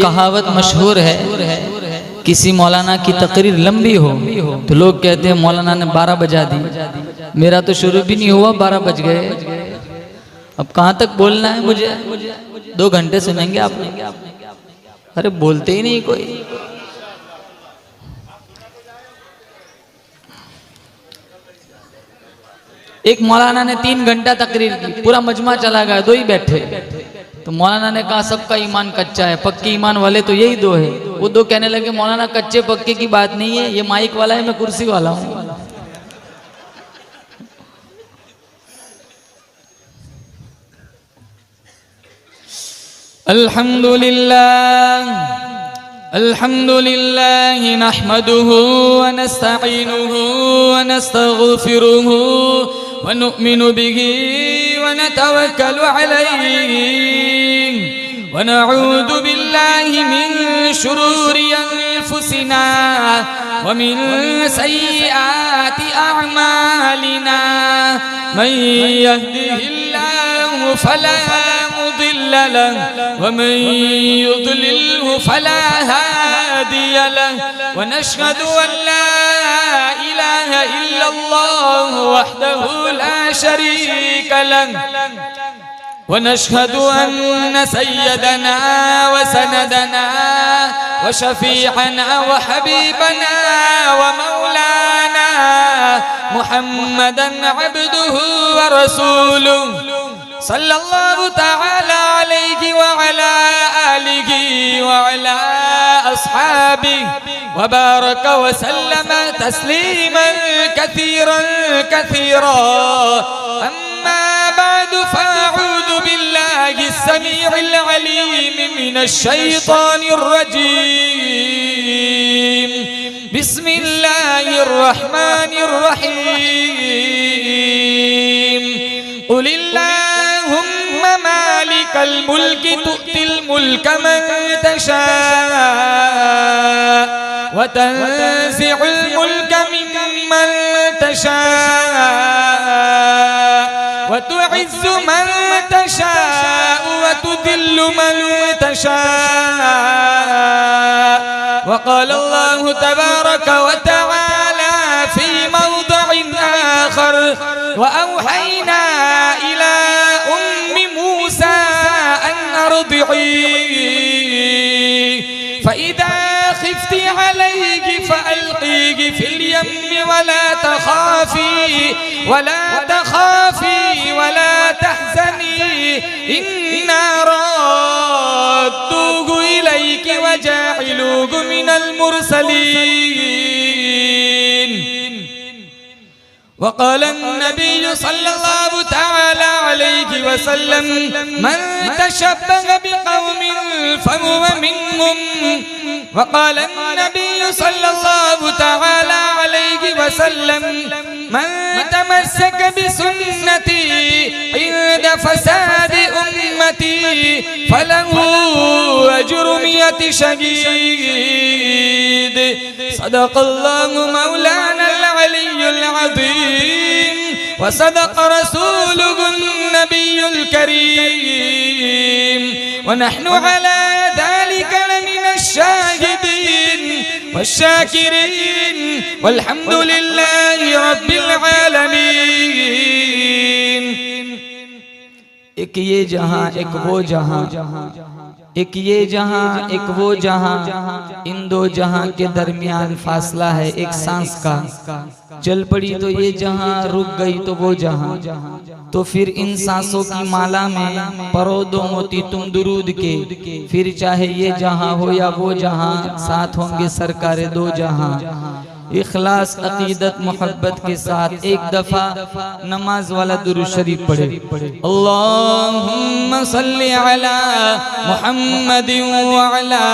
कहावत मशहूर है, किसी मौलाना की तकरीर लंबी हो तो लोग कहते हैं मौलाना ने 12 बजा दी। मेरा तो शुरू भी नहीं हुआ 12 बज गए। अब कहाँ तक बोलना है मुझे? 2 घंटे सुनेंगे आप? अरे बोलते ही नहीं कोई। एक मौलाना ने 3 घंटा तकरीर की, पूरा मजमा चला गया, 2 ही बैठे। तो मौलाना ने कहा सबका ईमान कच्चा है, पक्के ईमान वाले तो यही 2 है। वो 2 कहने लगे मौलाना कच्चे पक्के की बात नहीं है, ये माइक वाला है, मैं कुर्सी वाला हूँ। अल्हम्दुलिल्लाह अल्हम्दुलिल्लाह नहमदुहु व नस्तईनुहु व नस्तगफिरुहु व नुमिनु बिही व नतवक्कलु अलैहि व नऊदु बिल्लाहि मिन शुरूरि अनफुसिना व मिन सय्यिआति अअमालिना मन यहदिहिल्लाहु फला मुदिल्ल लहु व मन युद्लिल्हु फला हादिय लहु व नशहदु अन ला इलाहा इल्लल्लाह वहदहु ला शरीक लहु व नशहदु अन्न सय्यदना व सनदना व शफीअना व हबीबना व मौलाना मुहम्मदन अब्दुहु व रसूलुहु सल्लल्लाहु तआला अलैहि व अला आलिहि व अला अस्हाबिहि व बारक व सल्लम तस्लीमन कसीरन कसीरा। अम्मा बाद फअऊज़ु बिल्लाहि अस्समीइल अलीम मिनश शैतानिर रजीम। बिस्मिल्लाहिर रहमानिर रहीम। कुलिल्लाहुम्मा मालिकल मुल्कि तु'तिल मुल्का मन तशा व तंज़िउल मुल्का मिम्मन तशा व तु'इज़्ज़ु मन तशा व तुदिल्लु मन तशा। व क़ाला अल्लाहु तबारक व तआला फ़ी मौदि'इन आख़र व औहैना इला उम्मि मूसा अन अर्दि'ीह फ़इज़ा ख़िफ़्ति अलैहि फ़अल्क़ीहि फ़िल यम्मि वला तहज़नी इन्ना राद्दूहु इलैकि व जाइलूहु मिनल मुरसलीन। वक़ाल अन्नबिय्यु सल्लल्लाहु तआला अलैहि वसल्लम मन तशब्बह बिक़ौमिन फहुव मिन्हुम। वक़ाल अन्नबिय्यु सल्लल्लाहु तआला अलैहि वसल्लम मन तमस्सक बिसुन्नती इंद फसादि उम्मती फलहु अज्रु मियति शहीद। सदक़ल्लाहु मौलानल अलियुल अज़ीम व सदक़ रसूलुहुन नबियुल करीम व नहनु अला ज़ालिका लमिनश शाहिदीन वश्शाकिरीन वल्हम्दुलिल्लाहि रब्बिल आलमीन। एक ये जहां एक वो जहां, एक ये जहां एक वो जहां, इन 2 जहां के दरमियान फासला है एक सांस का। चल पड़ी तो ये जहां, रुक गई तो वो जहां। तो फिर इन सांसों की माला में परो 2 मोती तुम दुरूद के। फिर चाहे ये जहां हो या वो जहां, साथ होंगे सरकारे 2 जहां। इखलास अकीदत मोहब्बत के साथ एक दफा नमाज वाला दुरूद शरीफ पढ़े। अल्लाहुम्मा सल्ली अला मुहम्मद व अला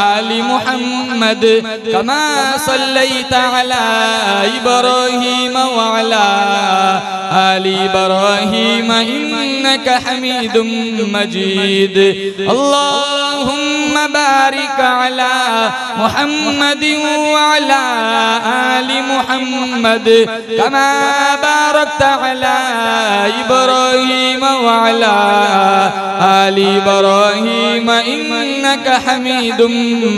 आलि मुहम्मद कमा सल्लैता अला इब्राहीम व अला आलि इब्राहीम इन्नका हमीदुम मजीद। अल्लाहुम्मा बारिक अला मुहम्मद व अला आलि मुहम्मद कमा बारकत अला इब्राहीम व अला आलि इब्राहीम इन्नका हमीदुम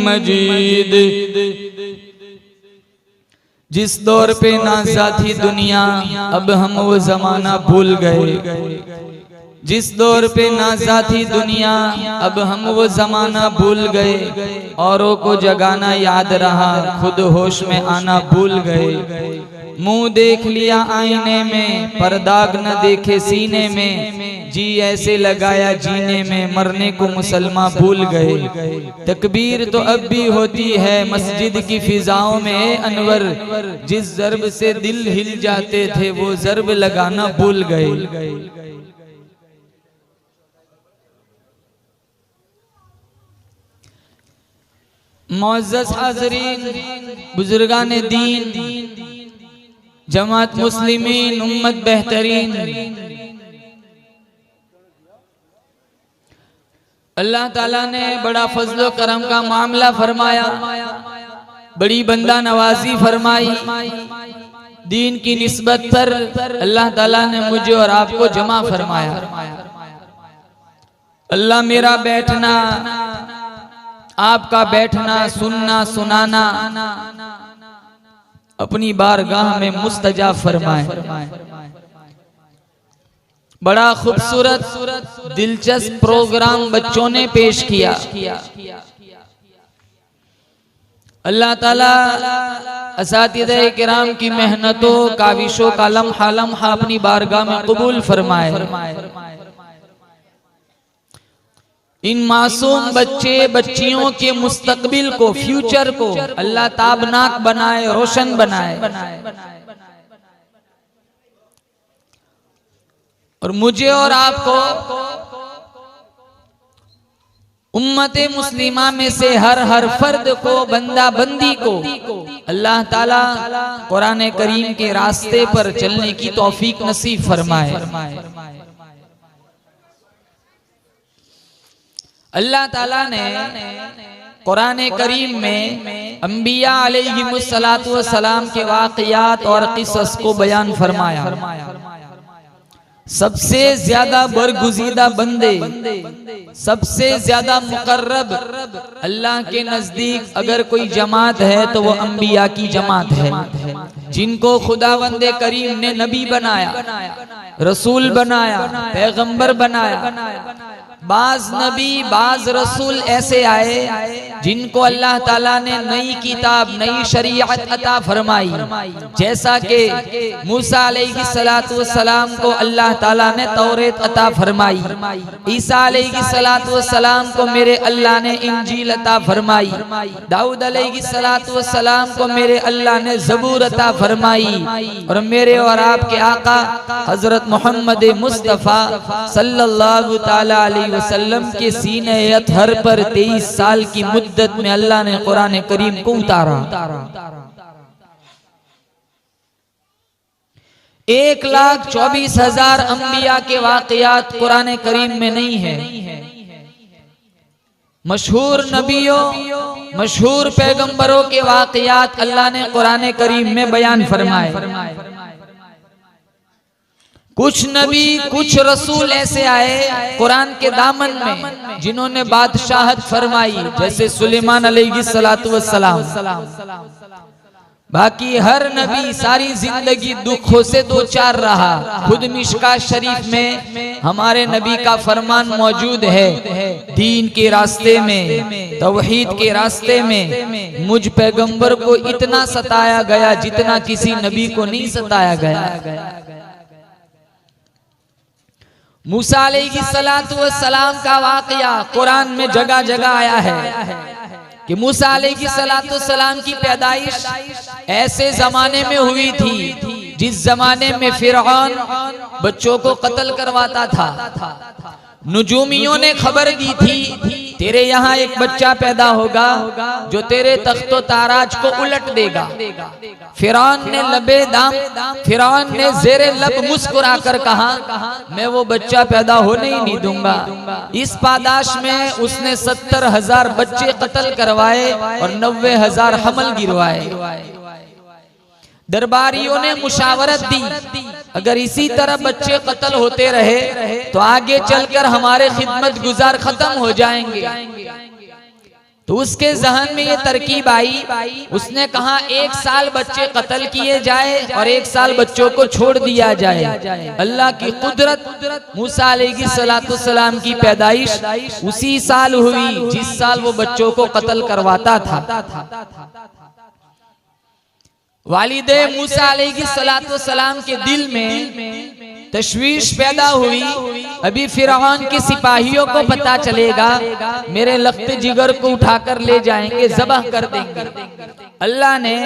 मजीद। जिस दौर पे नाज़ा थी दुनिया, अब हम वो जमाना भूल गए। जिस दौर पे नाज़ा थी दुनिया, अब हम वो जमाना भूल गए। औरों को जगाना याद रहा, खुद होश में आना भूल गए। मुंह देख लिया आईने में, पर दाग न देखे सीने में। जी ऐसे लगाया जीने में, मरने को मुसलमान भूल गए। तकबीर तो अब भी होती है मस्जिद की फिजाओं में अनवर। जिस ज़र्ब से दिल हिल जाते थे, वो ज़र्ब लगाना भूल गए। मुअज़्ज़ज़ हाज़रीन, बुजुर्गान दीन, जमात मुस्लिमीन, उम्मत बेहतरीन, अल्लाह ताला ने बड़ा फजलो करम का मामला फरमाया, बड़ी बंदा नवाजी फरमाई। दीन की निस्बत पर अल्लाह ताला ने मुझे और आपको जमा फरमाया। अल्लाह मेरा बैठना, आपका बैठना, सुनना सुनाना अपनी बारगाह में मुस्तजाब फरमाए। बड़ा खूबसूरत दिलचस्प प्रोग्राम बच्चों ने पेश किया। अल्लाह ताला असातिज़े किराम की मेहनतों काविशों का लम्हा लम्हा अपनी बारगाह में कबूल फरमाए। इन मासूम बच्चे बच्चियों के मुस्तकबिल को, फ्यूचर को अल्लाह ताबनाक बनाए, रोशन बनाए। और मुझे और आपको उम्मते मुस्लिमा में से हर फर्द को, बंदा बंदी को अल्लाह ताला कुरान करीम के रास्ते पर चलने की तौफीक नसीब फरमाए। अल्लाह ताला ने कुरान करीम में अंबिया अलैहिमुस्सलातु वस्सलाम के वाक़ियात और क़िसस को बयान फरमाया। सबसे ज्यादा बरगुज़ीदा बंदे, सबसे ज्यादा मुकर्रब अल्लाह के नजदीक अगर कोई जमात है तो वो अंबिया की जमात है, जिनको खुदावंदे करीम ने नबी बनाया, रसूल बनाया, पैगंबर बनाया। बाज नबी बाज रसूल ऐसे आए जिनको अल्लाह ताला ने नई किताब, नई शरीयत अता फरमाई। जैसा कि मूसा अलैहिस्सलातु वस्सलाम को अल्लाह ताला ने तौरेत अता फरमाई, ईसा अलैहिस्सलातु वस्सलाम को मेरे अल्लाह ने इंजील अता फरमाई, दाऊद अलैहिस्सलातु वस्सलाम को मेरे अल्लाह ने ज़बूर अता फरमाई। और मेरे और आपके आका हजरत मोहम्मद मुस्तफ़ा सल्लल्लाहु ताला अलैहि वसल्लम के सीने अतहर पर 23 साल की मुद्दत में अल्लाह ने कुरान करीम को उतारा। 1,24,000 अंबिया के वाक़ियात कुरान करीम में नहीं है। मशहूर नबियों, मशहूर पैगंबरों के वाक़ियात अल्लाह ने कुरान करीम में बयान फरमाए। कुछ नबी, कुछ रसूल ऐसे आए कुरान के दामन में जिन्होंने बादशाहत फरमाई, जैसे सुलेमान अलैहिस्सलातु वस्सलाम। बाकी हर नबी सारी जिंदगी दुखों से दो चार रहा। खुद मिशका शरीफ में हमारे नबी का फरमान मौजूद है, दीन के रास्ते में, तौहीद के रास्ते में मुझ पैगंबर को इतना सताया गया जितना किसी नबी को नहीं सताया गया। मूसा अलैहिस्सलातु वस्सलाम का वाक़या कुरान में जगह जगह आया है कि मूसा अलैहिस्सलातु वस्सलाम की पैदाइश ऐसे जमाने में हुई थी जिस जमाने में फिरऔन बच्चों को कत्ल करवाता था। नुजूमियों ने खबर दी थी तेरे यहाँ एक बच्चा पैदा होगा जो तेरे तख्तो ताराज को उलट देगा। फिरौन ने लबे दाम, फिरौन ने जेरे लब मुस्कुरा कर कहा, मैं वो बच्चा पैदा होने ही नहीं दूंगा। इस पादाश में उसने 70,000 बच्चे कत्ल करवाए और 90,000 हमल गिरवाए। दरबारियों ने मुशावरत दी, अगर इसी तरह बच्चे कत्ल होते रहे तो आगे चलकर हमारे खिदमत गुजार खत्म हो जाएंगे। तो उसके जहन में ये तरकीब आई, उसने कहा 1 साल बच्चे कत्ल किए जाए और 1 साल बच्चों को छोड़ दिया जाए। अल्लाह की कुदरत, मूसा अलैहिस्सलाम की पैदाइश उसी साल हुई जिस साल वो बच्चों को कत्ल करवाता था। वालिदे मूसा अलैहिस्सलाम के दिल में तशवीश पैदा हुई। अभी फिरौन के सिपाहियों को पता चलेगा मेरे लख्ते जिगर को उठाकर ले जाएंगे, ज़बह कर देंगे। अल्लाह ने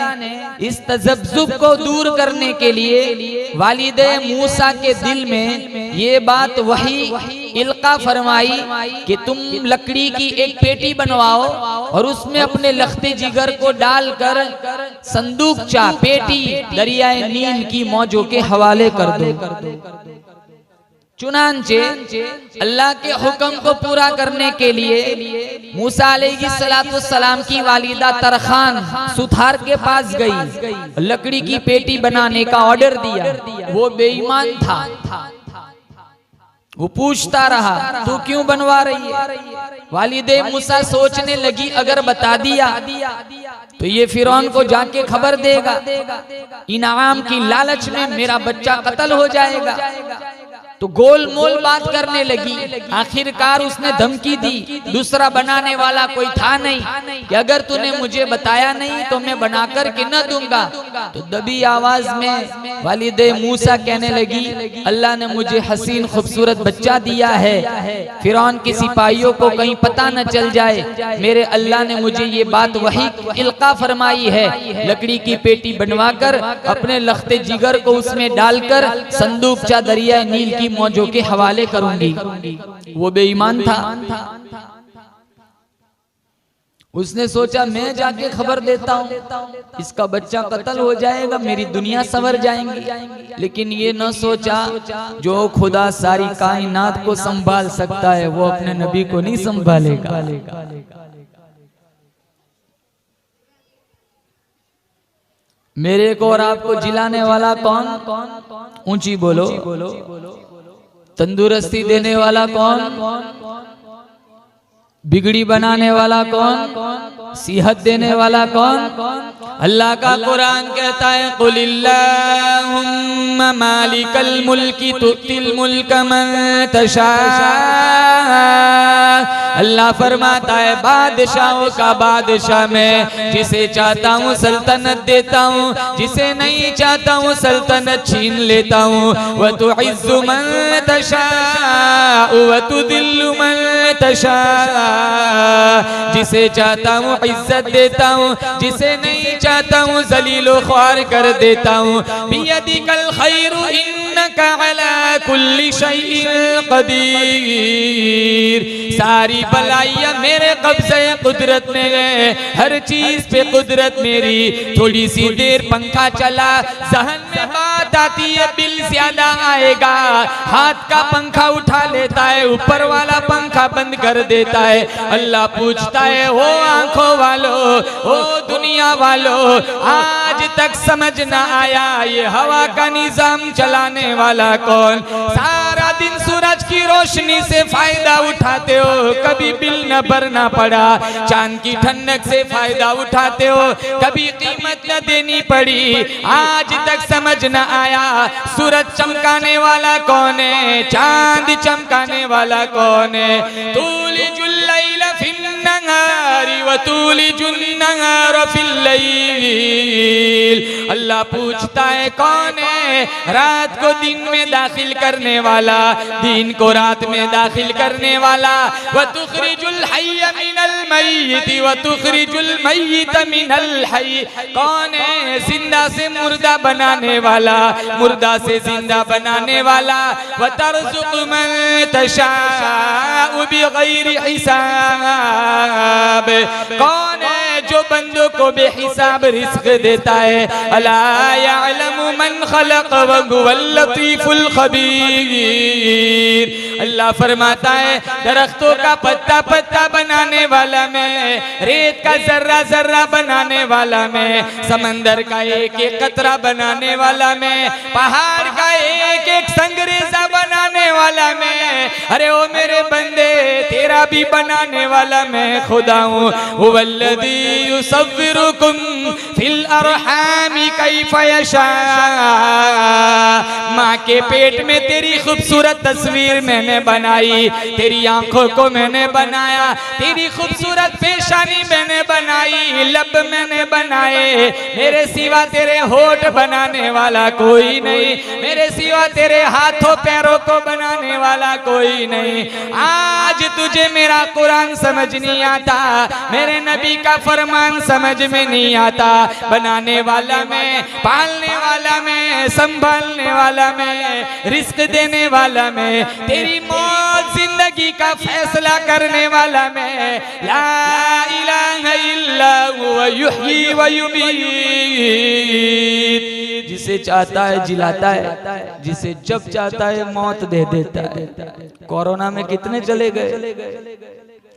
इस तजब्जुब को दूर करने के लिए वालिदे मूसा के दिल में ये बात वही इल्का फरमाई कि तुम लकड़ी की एक पेटी बनवाओ और उसमें अपने लख्ते जिगर को डालकर संदूकचा पेटी दरियाए नील की मौजों के हवाले कर दो। चुनांचे अल्लाह के हुक्म को पूरा करने के लिए मूसा अलैहिस्सलाम की वालिदा तरखान सुथार के पास गई, लकड़ी की पेटी बनाने का ऑर्डर दिया। वो बेईमान था, वो पूछता रहा तू क्यों बनवा रही है। वालिदे मूसा सोचने लगी अगर बता दिया तो ये फिरौन को जाके खबर देगा, इनाम की लालच में मेरा बच्चा कत्ल हो जाएगा। तो गोल मोल बात करने लगी। आखिरकार उसने धमकी दी, दूसरा बनाने वाला कोई था नहीं, कि अगर तूने मुझे बताया नहीं तो मैं बनाकर के न दूंगा। तो दबी आवाज में वालिदे मूसा कहने लगी, अल्लाह ने मुझे हसीन खूबसूरत बच्चा दिया है, फिरौन के सिपाहियों को कहीं पता न चल जाए। मेरे अल्लाह ने मुझे ये बात वही इल्का फरमाई है, लकड़ी की पेटी बनवाकर अपने लख्ते जिगर को उसमें डालकर संदूकचा दरिया नील की मौजों के हवाले करूंगी। वो बेईमान था। उसने सोचा मैं जाके खबर देता हूँ, इसका बच्चा कत्ल हो जाएगा, मेरी दुनिया संवर जाएंगी। लेकिन ये न सोचा जो खुदा सारी कायनात को संभाल सकता है वो अपने नबी को नहीं संभालेगा। मेरे को और आपको जिलाने वाला कौन? ऊंची बोलो। तंदुरुस्ती देने वाला कौन? बिगड़ी बनाने वाला कौन? सेहत देने वाला कौन? अल्लाह का कुरान कहता है कुलिल्लाहुम्मा मालिकल मुल्की तुतिल मुल्क मन तशा। अल्लाह फरमाता है बादशाहों का बादशाह मैं, जिसे चाहता हूँ सल्तनत देता हूँ, जिसे नहीं चाहता हूँ सल्तनत छीन लेता हूँ। व तुइज़्ज़ु मन तशा व तुदिल्लु मन तशा। जिसे चाहता हूँ इज्जत देता हूँ, जिसे नहीं चाहता हूँ जलीलो ख्वार कर देता हूँ। बियदिकल खैरु इन्नका अला कुल्ली शैइन कदीर। सारी भलाइयाँ मेरे कब्ज़े कुदरत में है, हर चीज पे कुदरत मेरी। थोड़ी सी देर पंखा चला, जहन में बात आती है बिल ज्यादा आएगा, हाथ का पंखा उठा लेता है, ऊपर वाला पंखा बंद कर देता है। अल्लाह पूछता है हो आंखों वालों, हो दुनिया वालों, आज तक समझ ना आया ये हवा का निजाम चलाने वाला कौन? सारा दिन सूरज की रोशनी से फायदा उठाते हो, कभी बिल न भरना पड़ा। चांद की ठंडक से फायदा उठाते हो, कभी कीमत न देनी पड़ी। आज तक समझ न आया सूरज चमकाने वाला कौन है, चांद चमकाने वाला कौन है? तुलिजुल लैल फिन्नहारी व तुलिजुन नहार फिल लैल। अल्लाह पूछता है कौन है रात को दिन में दाखिल करने वाला, दिन को रात में दाखिल करने वाला। व तुखरिजुल हय्य मिनल मय्यित व तुखरिजुल मय्यित मिनल हय्य, कौन है जिंदा से मुर्दा बनाने वाला, मुर्दा से जिंदा बनाने वाला। व तरज़ुक़ मन तशाअ बिग़ैरि हिसाब, कौन है जो बंदों को बेहिसाब रिस्क देता है। अला यअलमु मन खलक़ व हुवल लतीफुल खबीर। अल्लाह फरमाता है दरख्तों का पत्ता पत्ता बनाने वाला मैं, रेत का जर्रा जर्रा बनाने वाला मैं, समंदर का एक एक कतरा बनाने वाला मैं, पहाड़ का एक एक संगरेजा बनाने वाला मैं। अरे ओ मेरे बंदे तेरा भी बनाने वाला मैं खुदा हूँ। हुवल्लज़ी युसव्विरुकुम फिल अरहामी कैफ़ यशा, माँ के पेट में तेरी खूबसूरत तस्वीर मैंने बनाई, तेरी आंखों को मैंने बनाया, तेरी खूबसूरत पेशानी मैंने बनाई, लब मैंने बनाए। मेरे सिवा तेरे होठ बनाने वाला कोई नहीं, मेरे सिवा तेरे हाथों पैरों को बनाने वाला कोई नहीं। आज तुझे मेरा कुरान समझ नहीं आता, मेरे नबी का फरमान समझ में नहीं आता। बनाने वाला मैं, पालने वाला मैं, संभालने वाला मैं, रिस्क देने वाला मैं, तेरी मौत जिंदगी का फैसला करने वाला मैं। ला इलाहा इल्ला हुवा युह्यी व युमीत, जिसे चाहता है जिलाता है, जिसे जब चाहता है मौत दे देता है। कोरोना में कितने चले गए।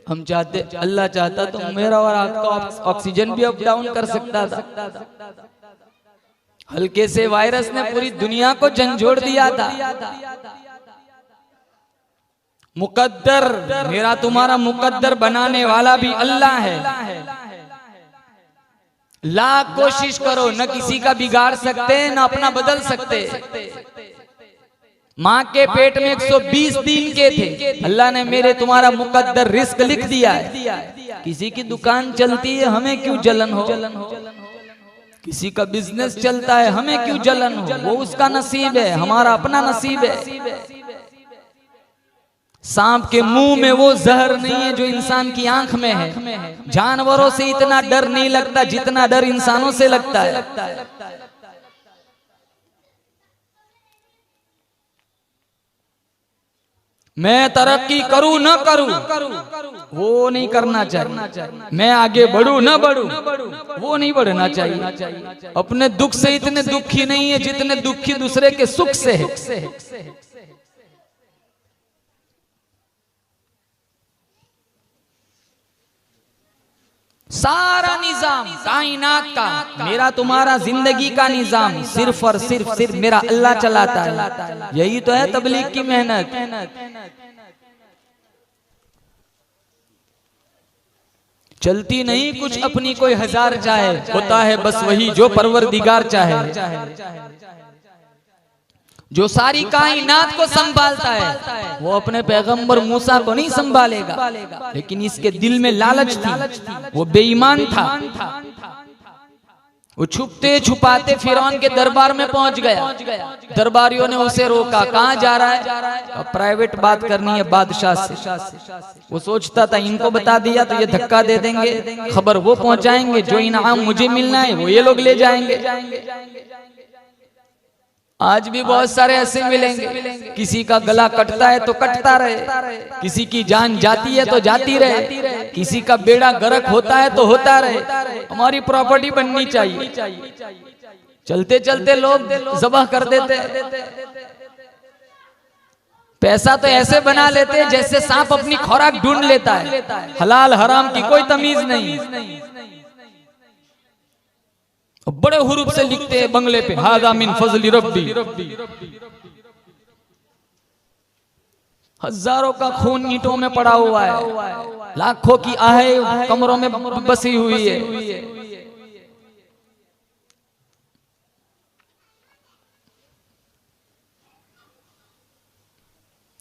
हम चाहते, अल्लाह चाहता तो मेरा और आपका ऑक्सीजन भी अप डाउन कर सकता था। हल्के से वायरस ने पूरी दुनिया को झंझोड़ दिया था। मुकद्दर, मेरा तुम्हारा मुकद्दर बनाने वाला भी अल्लाह है। लाख कोशिश करो न किसी का बिगाड़ सकते न अपना बदल सकते। माँ के पेट में 120 दिन के थे, अल्लाह ने मेरे तुम्हारा मुकद्दर रिस्क लिख दिया है। किसी की दुकान चलती है हमें क्यों जलन हो, किसी का बिजनेस चलता है हमें क्यों जलन हो, वो उसका नसीब है, हमारा अपना नसीब है। सांप के मुंह में वो जहर नहीं है जो इंसान की आंख में है। जानवरों से इतना डर नहीं लगता जितना डर इंसानों से लगता है। मैं तरक्की करूं न करूं वो नहीं करना चाहिए, मैं आगे बढ़ूं न बढ़ूं वो नहीं बढ़ना चाहिए। अपने दुख से इतने दुखी नहीं है जितने दुखी दूसरे के सुख से है। सारा निजाम कायनात का, मेरा तुम्हारा जिंदगी का निजाम सिर्फ और सिर्फ मेरा अल्लाह चलाता है। यही तो है तबलीग की मेहनत। चलती नहीं कुछ अपनी कोई हजार चाहे, होता है बस वही जो परवरदिगार चाहे। जो सारी कायनात को संभालता है वो अपने पैगंबर मूसा को नहीं संभालेगा, लेकिन इसके दिल में लालच थी, वो बेईमान था। वो छुपते छुपाते फिरौन के दरबार में पहुंच गया। दरबारियों ने उसे रोका, कहाँ जा रहा है? अब प्राइवेट बात करनी है बादशाह से। वो सोचता था इनको बता दिया तो ये धक्का दे देंगे, खबर वो पहुंचाएंगे, जो इनाम मुझे मिलना है वो ये लोग ले जाएंगे। आज भी बहुत सारे ऐसे मिलेंगे, किसी का गला कटता है तो कटता रहे, किसी की जान जाती है तो जाती रहे, किसी का बेड़ा गर्क होता है तो होता रहे। हमारी प्रॉपर्टी बननी चाहिए। चलते चलते लोग ज़बाह कर देते हैं। पैसा तो ऐसे बना लेते हैं जैसे सांप अपनी खुराक ढूंढ लेता है। हलाल हराम की कोई तमीज नहीं। बड़े हुरूफ से लिखते हैं बंगले पे, हाज़ा मिन फज़ली रब्बी। हजारों का खून ईंटों में पड़ा हुआ है, लाखों की आहें कमरों में बसी हुई है।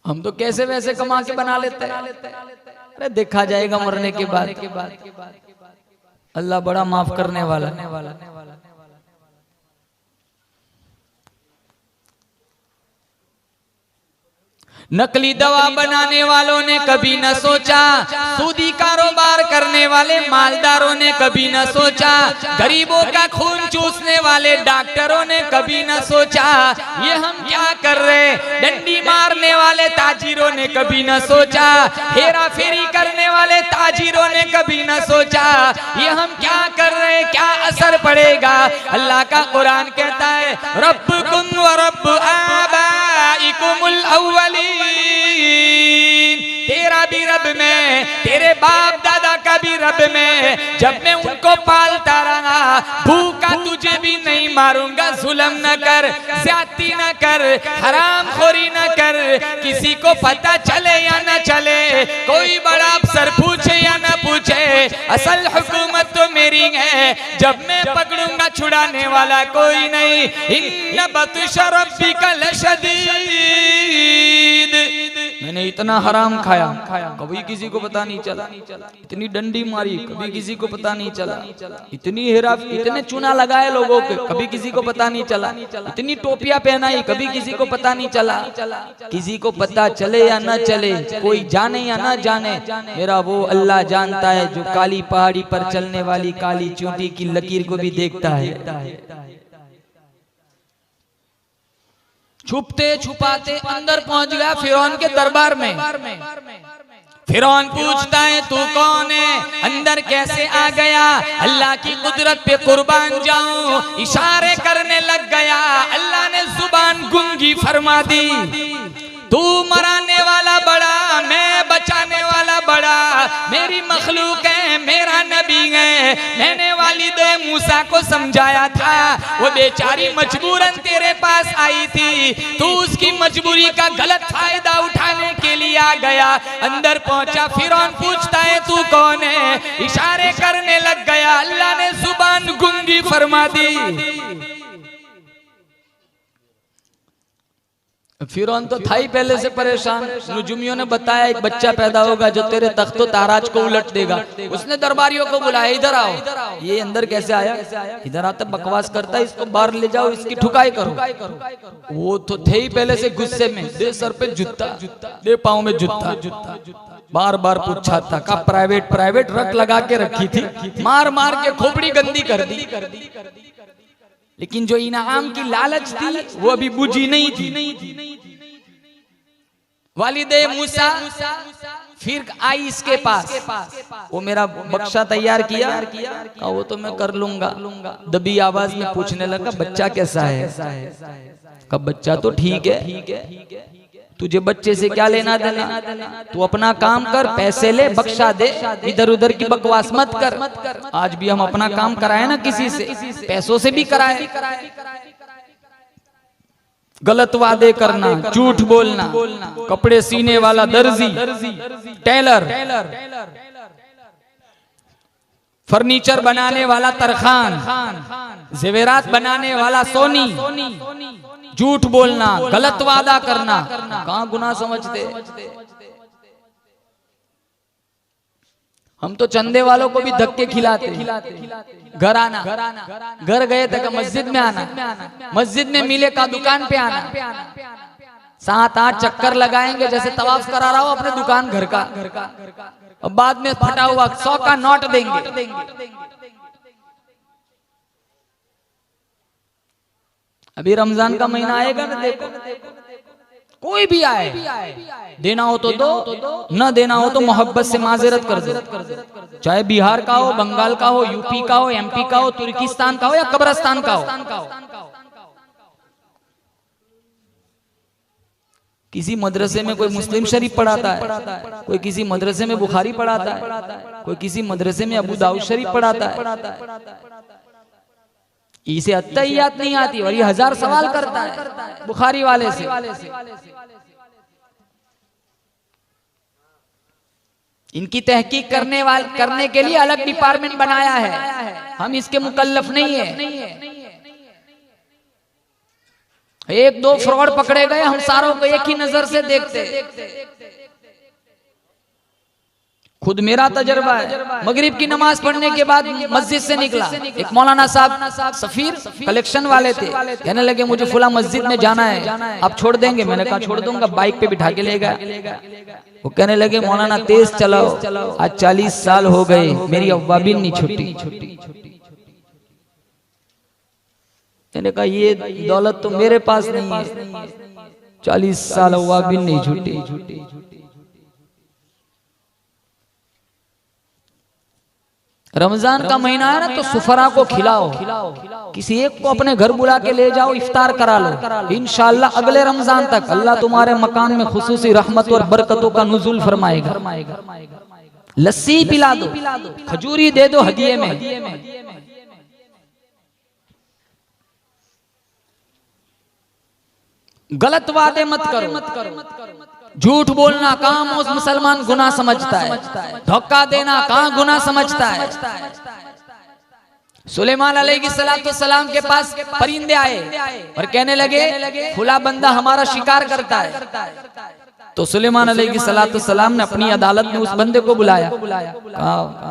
हम तो कैसे वैसे कमा के बना लेते हैं। अरे देखा जाएगा मरने के बाद। अल्लाह बड़ा माफ करने वाला। नकली दवा बनाने वालों ने कभी न सोचा, सूदी कारोबार करने वाले मालदारों ने कभी न सोचा, गरीबों का खून चूसने वाले डॉक्टरों ने कभी न सोचा ये हम क्या कर रहे, डंडी मारने वाले ताजिरों ने कभी न सोचा, हेरा फेरी करने वाले ताजिरों ने कभी न सोचा ये हम क्या कर रहे, क्या असर पड़ेगा। अल्लाह का कुरान कहता है रब्बुकुम व रब्बु आबाइकुमुल अव्वलीन, तेरा भी रब में, तेरे बाप दादा का भी रब में, जब मैं उनको पालता रहा भूखा तुझे भी नहीं मारूंगा, जुल्म न कर, ज्यादती न कर, हराम खोरी न कर, किसी को पता चले या न चले, कोई बड़ा अफसर पूछे या न पूछे, असल हुकूमत तो मेरी है, जब मैं पकड़ूंगा छुड़ाने वाला कोई नहीं। इन्न बत्श रब्बिका लशदीद, मैंने इतना हराम खाया कभी किसी को पता नहीं चला, इतनी डंडी मारी कभी किसी को पता नहीं चला, इतनी हेरा, इतने चूना लगाए लोगों के कभी किसी को पता नहीं चला, इतनी टोपियां पहनाई कभी किसी को पता नहीं चला। किसी को पता चले या न चले, कोई जाने या न जाने, मेरा वो अल्लाह जानता है जो काली पहाड़ी पर चलने वाली काली चूंटी की लकीर को भी देखता है। छुपते छुपाते अंदर पहुंच गया फिरौन के दरबार में। फिरौन पूछता है तू कौन है, अंदर कैसे आ गया, अल्लाह की कुदरत पे कुर्बान जाऊं, इशारे करने लग गया। अल्लाह ने जुबान गुंगी फरमा दी, तू मराने वाला बड़ा, मैं बचाने वाला बड़ा, मेरी मखलूक है, मेरा नबी है। मैंने वालिदे मूसा को समझाया था, वो बेचारी मजबूरन तेरे पास आई थी, तू उसकी मजबूरी का गलत फायदा उठाने के लिए आ गया। अंदर पहुंचा, फिरौन पूछता है तू कौन है, इशारे करने लग गया। अल्लाह ने जुबान गुंगी फरमा दी। फिरौन तो था ही पहले से परेशान। नुजुमियों ने बताया एक बच्चा पैदा होगा जो तेरे तख्तो ताराज को उलट देगा। उसने दरबारियों को बुलाया, इधर आओ। ये अंदर कैसे आया, इधर आता बकवास करता है, इसको बाहर ले जाओ, इसकी ठुकाई करो। वो तो थे ही पहले से गुस्से में, दे सर पे जूता, दे पाँव में जूता, बार बार पूछा था। का प्राइवेट प्राइवेट रट लगा के रखी थी, मार मार के खोपड़ी गंदी कर दी। लेकिन जो इनाम की लालच थी वो अभी बुझी नहीं थी। वालिदे मूसा फिर आई इसके पास, वो मेरा बक्शा तैयार किया, वो तो मैं कर लूंगा। दबी आवाज में पूछने लगा बच्चा कैसा है, कब बच्चा तो ठीक है, तुझे बच्चे से क्या लेना देना, तू अपना काम कर, पैसे ले, बख्शा दे, इधर उधर की बकवास मत कर। आज भी हम अपना काम कराए ना किसी से, पैसों से भी कराए। गलत वादे करना, झूठ बोलना, कपड़े सीने वाला दर्जी, टेलर, फर्नीचर बनाने वाला तरखान, जेवरात बनाने वाला सोनी, झूठ बोलना, गलत वादा करना, कहाँ गुनाह समझते। हम तो चंदे वालों को भी धक्के खिलाते। घर आना, घर गए थे मस्जिद में आना, मस्जिद में मिले का दुकान पे आना, 7-8 चक्कर लगाएंगे जैसे तवाफ करा रहा हो अपने दुकान घर का, और बाद में फटा हुआ 100 का नोट देंगे। अभी रमजान का महीना आएगा ना, देखो कोई भी आए, देना हो तो दो, न देना हो तो मोहब्बत से माजरत कर दो। चाहे बिहार का हो, बंगाल का हो, यूपी का हो, एमपी का हो, तुर्किस्तान का हो या कब्रिस्तान का हो। किसी मदरसे में कोई मुस्लिम शरीफ पढ़ाता है, कोई किसी मदरसे में बुखारी पढ़ाता है, कोई किसी मदरसे में अबू दाऊद शरीफ पढ़ाता है। इसे अत्तहियात नहीं आती और ये 1000 सवाल करता है बुखारी वाले से। इनकी तहकीक करने के लिए अलग डिपार्टमेंट बनाया है, हम इसके मुकल्लफ नहीं है। 1-2 फ्रॉड पकड़े गए, हम सारों को एक ही नजर से देखते। खुद मेरा तजर्बा है। मगरिब की नमाज पढ़ने के बाद मस्जिद से निकला, एक मौलाना साहब सफीर कलेक्शन वाले थे, कहने लगे मुझे फुला मस्जिद में जाना है, आप छोड़ देंगे? मैंने कहा छोड़ दूंगा, बाइक पे बिठा के ले गया। वो कहने लगे मौलाना तेज चलाओ, आज 40 साल हो गए मेरी अव्वाबिन नहीं छुट्टी। मैंने कहा ये दौलत तो मेरे पास नहीं है, 40 साल अव्वाबिन नहीं छुट्टी। रमजान का महीना है ना, तो सुफरा को खिलाओ, किसी एक को अपने घर बुला के ले जाओ, इफ्तार करा लो। इंशाअल्लाह अगले रमजान तक अल्लाह तुम्हारे मकान में खुसूसी रहमत और बरकतों का नुज़ुल फरमाएगा। लस्सी पिला दो, खजूरी दे दो हदिये में। गलत वादे मत करो। झूठ बोलना कहाँ मुसलमान गुनाह समझता है, धोखा देना कहाँ गुनाह समझता है। सुलेमान अलैहिस्सलाम के पास परिंदे आए और कहने लगे फुला बंदा हमारा शिकार करता है। तो सुलेमान अलैहिस्सलाम ने अपनी अदालत में उस बंदे को बुलाया,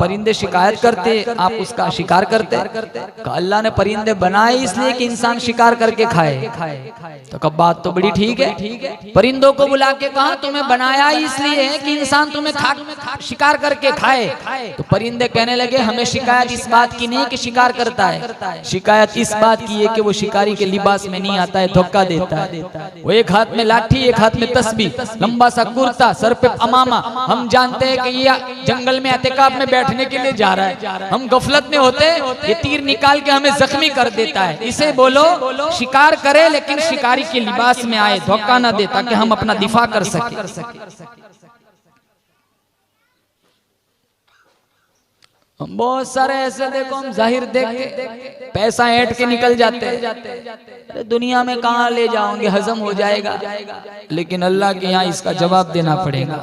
परिंदे शिकायत करते, आप उसका शिकार करते? अल्लाह ने परिंदे बनाए इसलिए कि इंसान शिकार करके खाए। तो कब बात तो बड़ी ठीक है। परिंदों को बुला के कहा तुम्हें बनाया इसलिए है कि इंसान तुम्हें शिकार करके खाए। तो परिंदे कहने लगे हमें शिकायत इस बात की नहीं कि शिकार करता है, शिकायत इस बात की है कि वो शिकारी के लिबास में नहीं आता है, धोखा देता है। वो एक हाथ में लाठी, एक हाथ में तस्बीह, लंबा सा कुर्ता, सर पे अमामा। हम जानते हैं कि ये जंगल में एहतिकाफ में बैठने के लिए जा रहा है, हम गफलत में होते ये तीर निकाल के हमें जख्मी कर देता है। इसे बोलो शिकार करे लेकिन शिकारी के लिबास में आए, धोखा ना दे, ताकि हम अपना दिफा कर सके। बहुत सारे ऐसे देखो हम जाहिर देख के पैसा ऐंठ के निकल जाते हैं, दुनिया में कहाँ ले जाओगे, हजम हो जाएगा, लेकिन अल्लाह के यहाँ इसका जवाब देना पड़ेगा।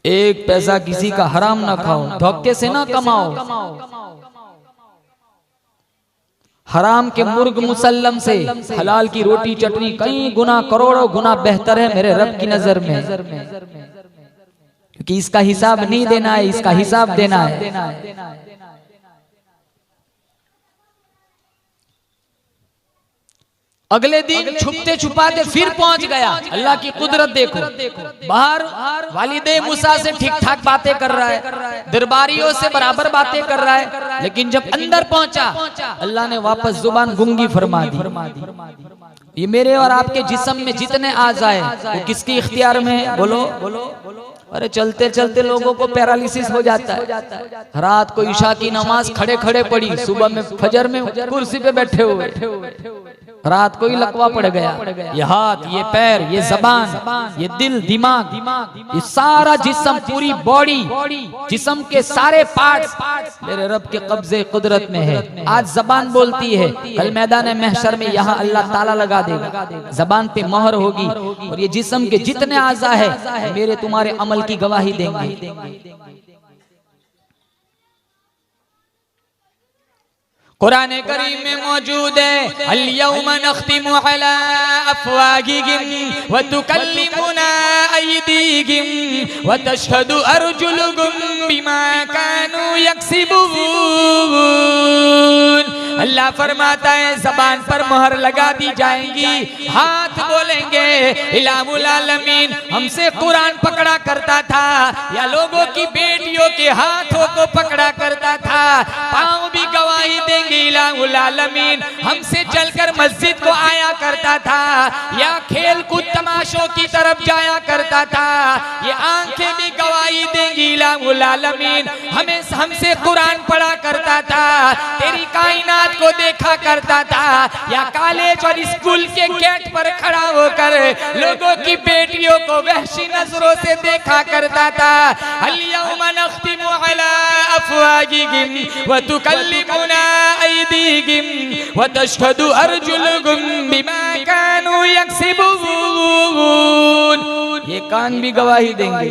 एक पैसा किसी का हराम ना खाओ, धोखे से ना कमाओ। हराम के मुर्ग मुसल्लम से हलाल की रोटी चटनी कई गुना करोड़ों गुना बेहतर है मेरे रब की नजर में, क्योंकि इसका हिसाब नहीं देना है, इसका हिसाब देना है। अगले दिन छुपते छुपाते फिर पहुंच गया। अल्लाह की कुदरत देखो, बाहर वालिदे मूसा से ठीक ठाक बातें कर रहा है, दरबारियों से बराबर बातें कर रहा है, लेकिन जब अंदर पहुंचा अल्लाह ने वापस जुबान गुंगी फरमा दी। ये मेरे और आपके जिस्म में जितने आज़ाए वो किसकी इख्तियार में है? बोलो। अरे चलते चलते लोगों को पैरालिसिस हो जाता है। रात को इशा की नमाज खड़े खड़े पड़ी, सुबह में फजर में कुर्सी पे बैठे हुए, रात को ही लकवा पड़ गया। ये हाथ, ये पैर, ये जबान, ये दिल, दिमाग, ये सारा जिस्म, पूरी बॉडी, जिस्म के सारे पार्ट्स मेरे रब के कब्जे कुदरत में है। आज जबान बोलती है, कल मैदान महशर में यहाँ अल्लाह ताला लगा देगा, जबान पे मोहर होगी और ये जिस्म के जितने आज़ा है मेरे तुम्हारे अमल की गवाही देंगे। कुरान करीम में मौजूद है अल-यौम नख्तिमु अला अफ़वाहिहिम व तुकल्लिमुना अयदीहिम व तशहदु अर्जुलुहुम बिमा कानू यक्सिबून। अल्लाह फरमाता है जबान पर मोहर लगा दी जाएगी, हाथ बोलेंगे इलाहुल आलमीन हमसे कुरान पकड़ा करता था, या लोगों की बेटियों के हाथों को पकड़ा करता था। पाँव भी गवाही देंगे इलाहुल आलमीन हमसे चलकर मस्जिद को आया करता था, या खेल कूद तमाशों की तरफ जाया करता था। ये आंखें भी गवाही देंगी इलाहुल आलमीन हमसे कुरान पढ़ा करता था, तेरी कायनात को देखा करता था, या कॉलेज और स्कूल के गेट पर खड़ा होकर लोगों की बेटियों को वहशी नजरों से देखा करता था। अल-यौम नख्तिमु अला अफ़वाहिहिम व तुकल्लिमुना अयदीहिम व तशहदु अर्जुलुहुम बिमा कानू यक्सिबून। ये कान भी गवाही देंगे,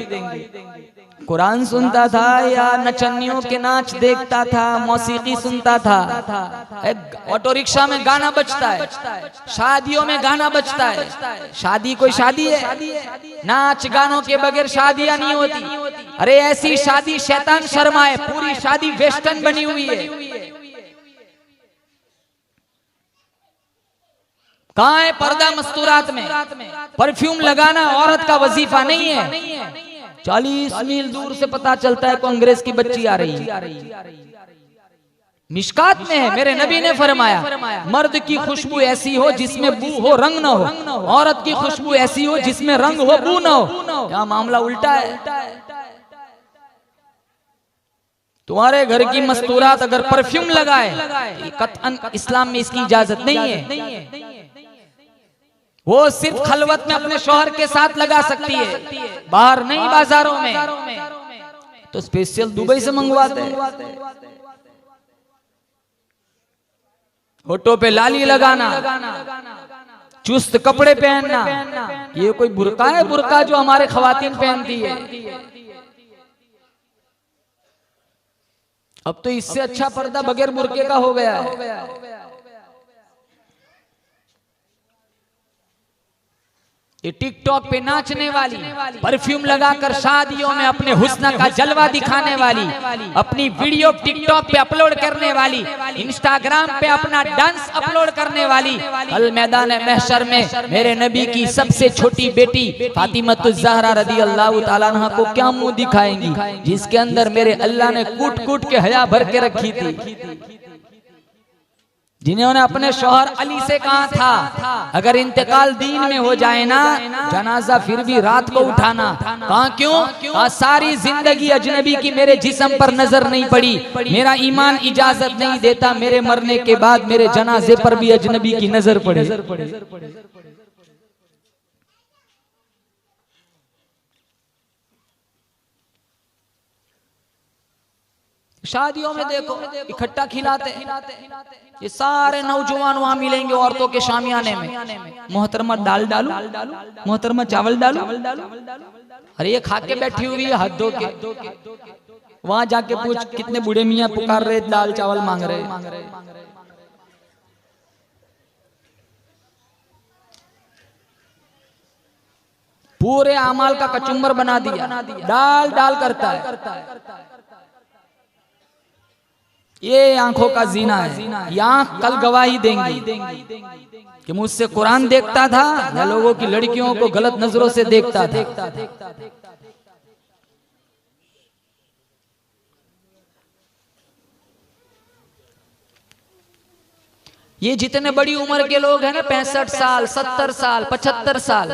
कुरान सुनता था या नचनियों के नाच देखता था, मौसीकी सुनता था? ऑटो रिक्शा में गाना बजता है, शादियों में गाना बजता है। शादी कोई शादी है? नाच गानों के बगैर शादियां नहीं होती। अरे ऐसी शादी शैतान शर्माए, पूरी शादी वेस्टर्न बनी हुई है। कहाँ है पर्दा मस्तूरात में? परफ्यूम लगाना औरत का वजीफा नहीं है। 40 मील दूर से पता चलता है कांग्रेस की बच्ची आ रही है। मिशकात में है, मेरे नबी ने फरमाया मर्द की खुशबू ऐसी हो जिसमें बू हो रंग न हो, औरत की खुशबू ऐसी हो जिसमें रंग हो बू न हो। क्या मामला उल्टा है? तुम्हारे घर की मस्तूरात अगर परफ्यूम लगाए, कतअन इस्लाम में इसकी इजाजत नहीं है। वो सिर्फ खलवत में अपने शौहर के साथ लगा सकती है, बाहर नहीं, बाजारों में। तो स्पेशल दुबई से मंगवाते हैं। होठों पे लाली लगाना, चुस्त कपड़े पहनना, ये कोई बुर्का है? बुर्का जो हमारे खवातीन पहनती है। अब तो इससे अच्छा पर्दा बगैर बुर्के का हो गया है। ये टिकटॉक पे नाचने वाली, परफ्यूम लगाकर शादियों में अपने हुस्न का जलवा दिखाने वाली, अपनी वीडियो टिकटॉक पे अपलोड करने वाली, इंस्टाग्राम पे अपना डांस अपलोड करने वाली, कल मैदान महशर में मेरे नबी की सबसे छोटी बेटी फातिमतुज़ ज़हरा रज़ियल्लाहु ताला अन्हा को क्या मुंह दिखाएंगी, जिसके अंदर मेरे अल्लाह ने कूट कूट के हया भर के रखी थी। जिन्होंने अपने शौहर अली से कहा था अगर इंतकाल दीन में हो जाए ना, जनाजा फिर भी रात को उठाना। कहा क्यों? सारी जिंदगी अजनबी की मेरे जिस्म पर नजर नहीं पड़ी, मेरा ईमान इजाजत नहीं देता मेरे मरने के बाद मेरे जनाजे पर भी अजनबी की नजर पड़े। शादियों में देखो इकट्ठा खिलाते, ये सारे नौजवान वहां मिलेंगे औरतों के शामियाने में। मोहतरमा दाल डालू, मोहतरमा चावल डालू। अरे ये खा के बैठी हुई है हाथ धो के। वहां जाके पूछ कितने बूढ़े मियाँ पुकार रहे, दाल चावल मांग रहे। पूरे अमाल का कचुम्बर बना दिया, डाल डाल करता है। ये आंखों का जीना है। ये आंख कल गवाही देंगी कि मुझसे कुरान देखता था या लोगों की लड़कियों को गलत नजरों से देखता था। ये जितने बड़ी उम्र के लोग हैं ना, 65 साल, 70 साल, 75 साल,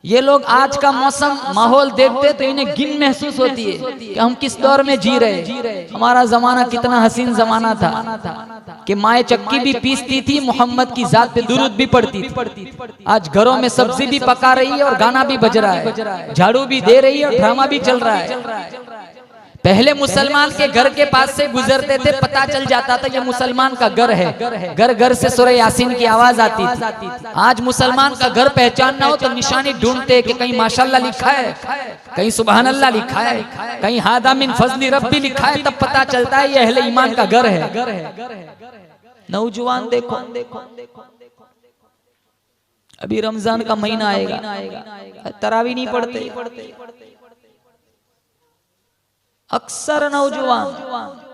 ये लोग आज का मौसम माहौल देखते तो इन्हें गिन महसूस होती है कि हम किस दौर में जी रहे। हमारा जमाना कितना हसीन जमाना था कि माए चक्की भी पीसती थी, मोहम्मद की जात पे दुरूद भी पढ़ती थी। आज घरों में सब्जी भी पका रही है और गाना भी बज रहा है, झाड़ू भी दे रही है और ड्रामा भी चल रहा है। पहले मुसलमान के घर के पास से गुजरते थे, पता चल जाता था ये मुसलमान का घर है। घर घर से सूरह यासीन की आवाज आती थी। आज मुसलमान का घर पहचानना हो तो निशानी ढूंढते कि कहीं माशाल्लाह लिखा है, कहीं सुबहान अल्लाह लिखा है, कहीं हादा मिन फजली रब्बी लिखा है, तब पता चलता है ये अहले ईमान का घर है। नौजवान देखो, अभी रमजान का महीना आएगा, तरावी नहीं पढ़ते। अक्सर नौजवान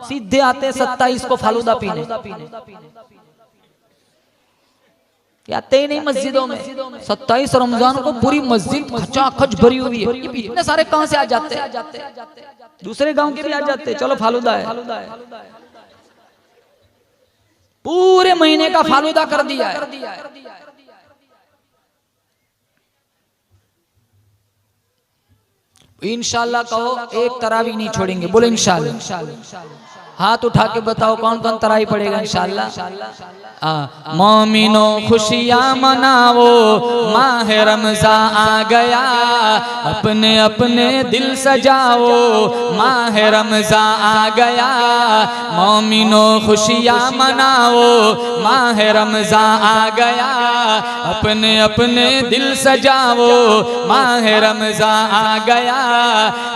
सीधे आते 27 को फालूदा पीने, आते ही नहीं मस्जिदों में। 27 रमजान को पूरी मस्जिद खचाखच भरी हुई है। ये इतने सारे कहां से आ जाते हैं? दूसरे गांव के भी आ जाते हैं। चलो फालूदा है, पूरे महीने का फालूदा कर दिया है। इंशाल्लाह कहो एक तरावी नहीं छोड़ेंगे, बोलो इंशाल्लाह। हाथ उठा के बताओ कौन कौन तराई पड़ेगा इंशाअल्लाह। मोमिनो खुशियाँ मनाओ, माह रमज़ान आ गया, अपने अपने दिल सजाओ, माह रमज़ान आ गया। मोमिनो खुशियाँ मनाओ, माह रमज़ान आ गया, अपने अपने दिल सजाओ, माह रमज़ान आ गया।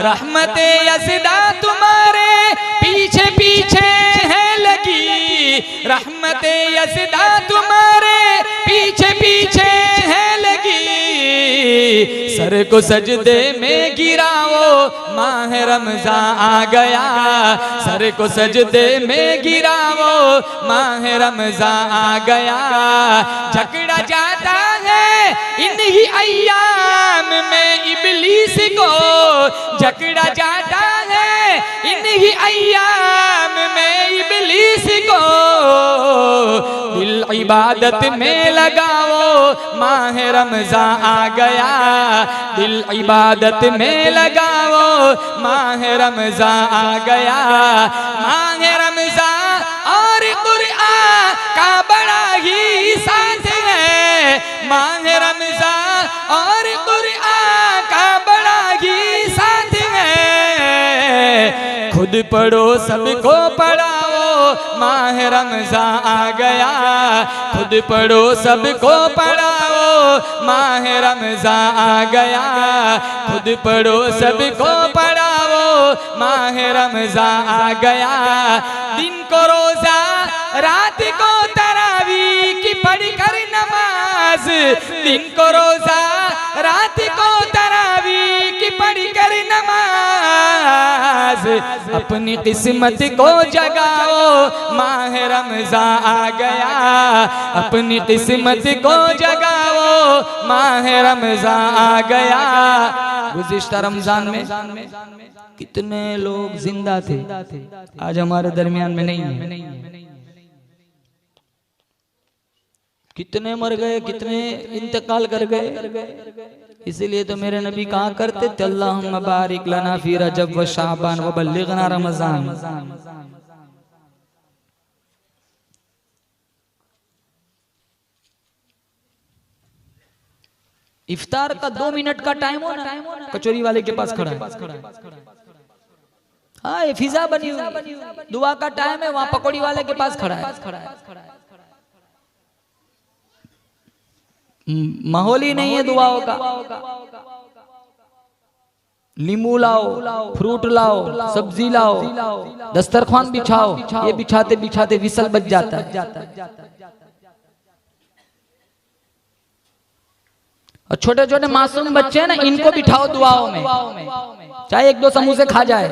रहमते यज़दा तुम्हारे पीछे पीछे है लगी, रहमते यज़दा तुम्हारे पीछे पीछे है लगी। सर को सजदे में गिराओ, माह रमज़ान आ गया, सर को सजदे में गिराओ, माह रमज़ान आ गया। झगड़ा जाता है इन्हीं अय्याम में इब्लीस को, झगड़ा जाता है इन्हीं अय्याम में इब्लीस को। दिल इबादत में लगाओ, माह रमज़ान आ गया, दिल इबादत में लगाओ, माह रमज़ान आ गया। माह रमज़ान और कुरान का बड़ा ही साथ है, माह रमज़ान और कुरान का बड़ा ही साथ है। खुद पढ़ो सबको पढ़ाओ, माह रमज़ान आ गया, खुद पढ़ो सबको पढ़ाओ, माह रमज़ान आ गया, खुद पढ़ो सबको पढ़ाओ, माह रमज़ान आ गया। दिन को रोजा, रात को तरावी की पढ़कर नमाज, दिन को रोजा, रात को तरावी की पढ़कर नमाज। अपनी किस्मत को जगाओ, माह रमज़ान आ गया, अपनी किस्मत को जगाओ, माह रमज़ान आ गया। गुज़िश्ता रमज़ान में कितने लोग जिंदा थे, आज हमारे दरमियान में नहीं है। कितने मर गए, कितने इंतकाल कर गए। इसीलिए तो मेरे नबी कहा करते थे, अल्लाहुम्मा बारिक लना फी रजब व शाबान व बल्लिगना रमज़ान। इफ्तार का 2 मिनट का टाइम हो ना, कचौरी वाले के पास खड़ा है, हाँ ये फिजा बनी हुई, दुआ का टाइम है, वहां पकौड़ी वाले के पास खड़ा है। माहौल ही नहीं है दुआओं का। नींबू लाओ, फ्रूट लाओ, सब्जी लाओ, दस्तरखान बिछाओ, ये बिछाते बिछाते विसल बच जाता है। और छोटे छोटे मासूम बच्चे हैं ना, इनको बिठाओ दुआओं में, चाहे 1-2 समोसे खा जाए।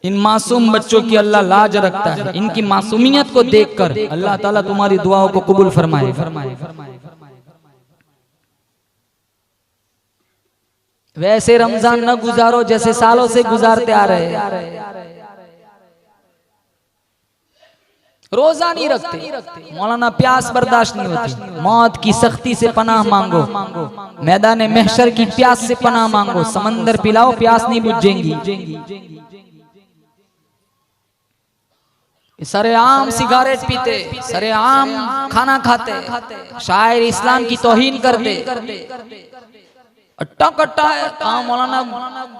इन मासूम बच्चों की अल्लाह लाज रखता है, इनकी मासूमियत को देखकर अल्लाह ताला तुम्हारी दुआओं को कबूल फरमाए। वैसे रमजान न गुजारो जैसे सालों से गुजारते आ रहे हैं। रोजा नहीं रखते, मौलाना प्यास बर्दाश्त नहीं होती, मौत की सख्ती से पनाह मांगो, मैदान महशर की प्यास से पनाह मांगो, समंदर पिलाओ प्यास नहीं बुझेंगी। सरेआम सिगारेट पीते, सरेआम खाना खाते, शायर इस्लाम की तौहीन करते, अट्टा कट्टा है। हाँ मौलाना,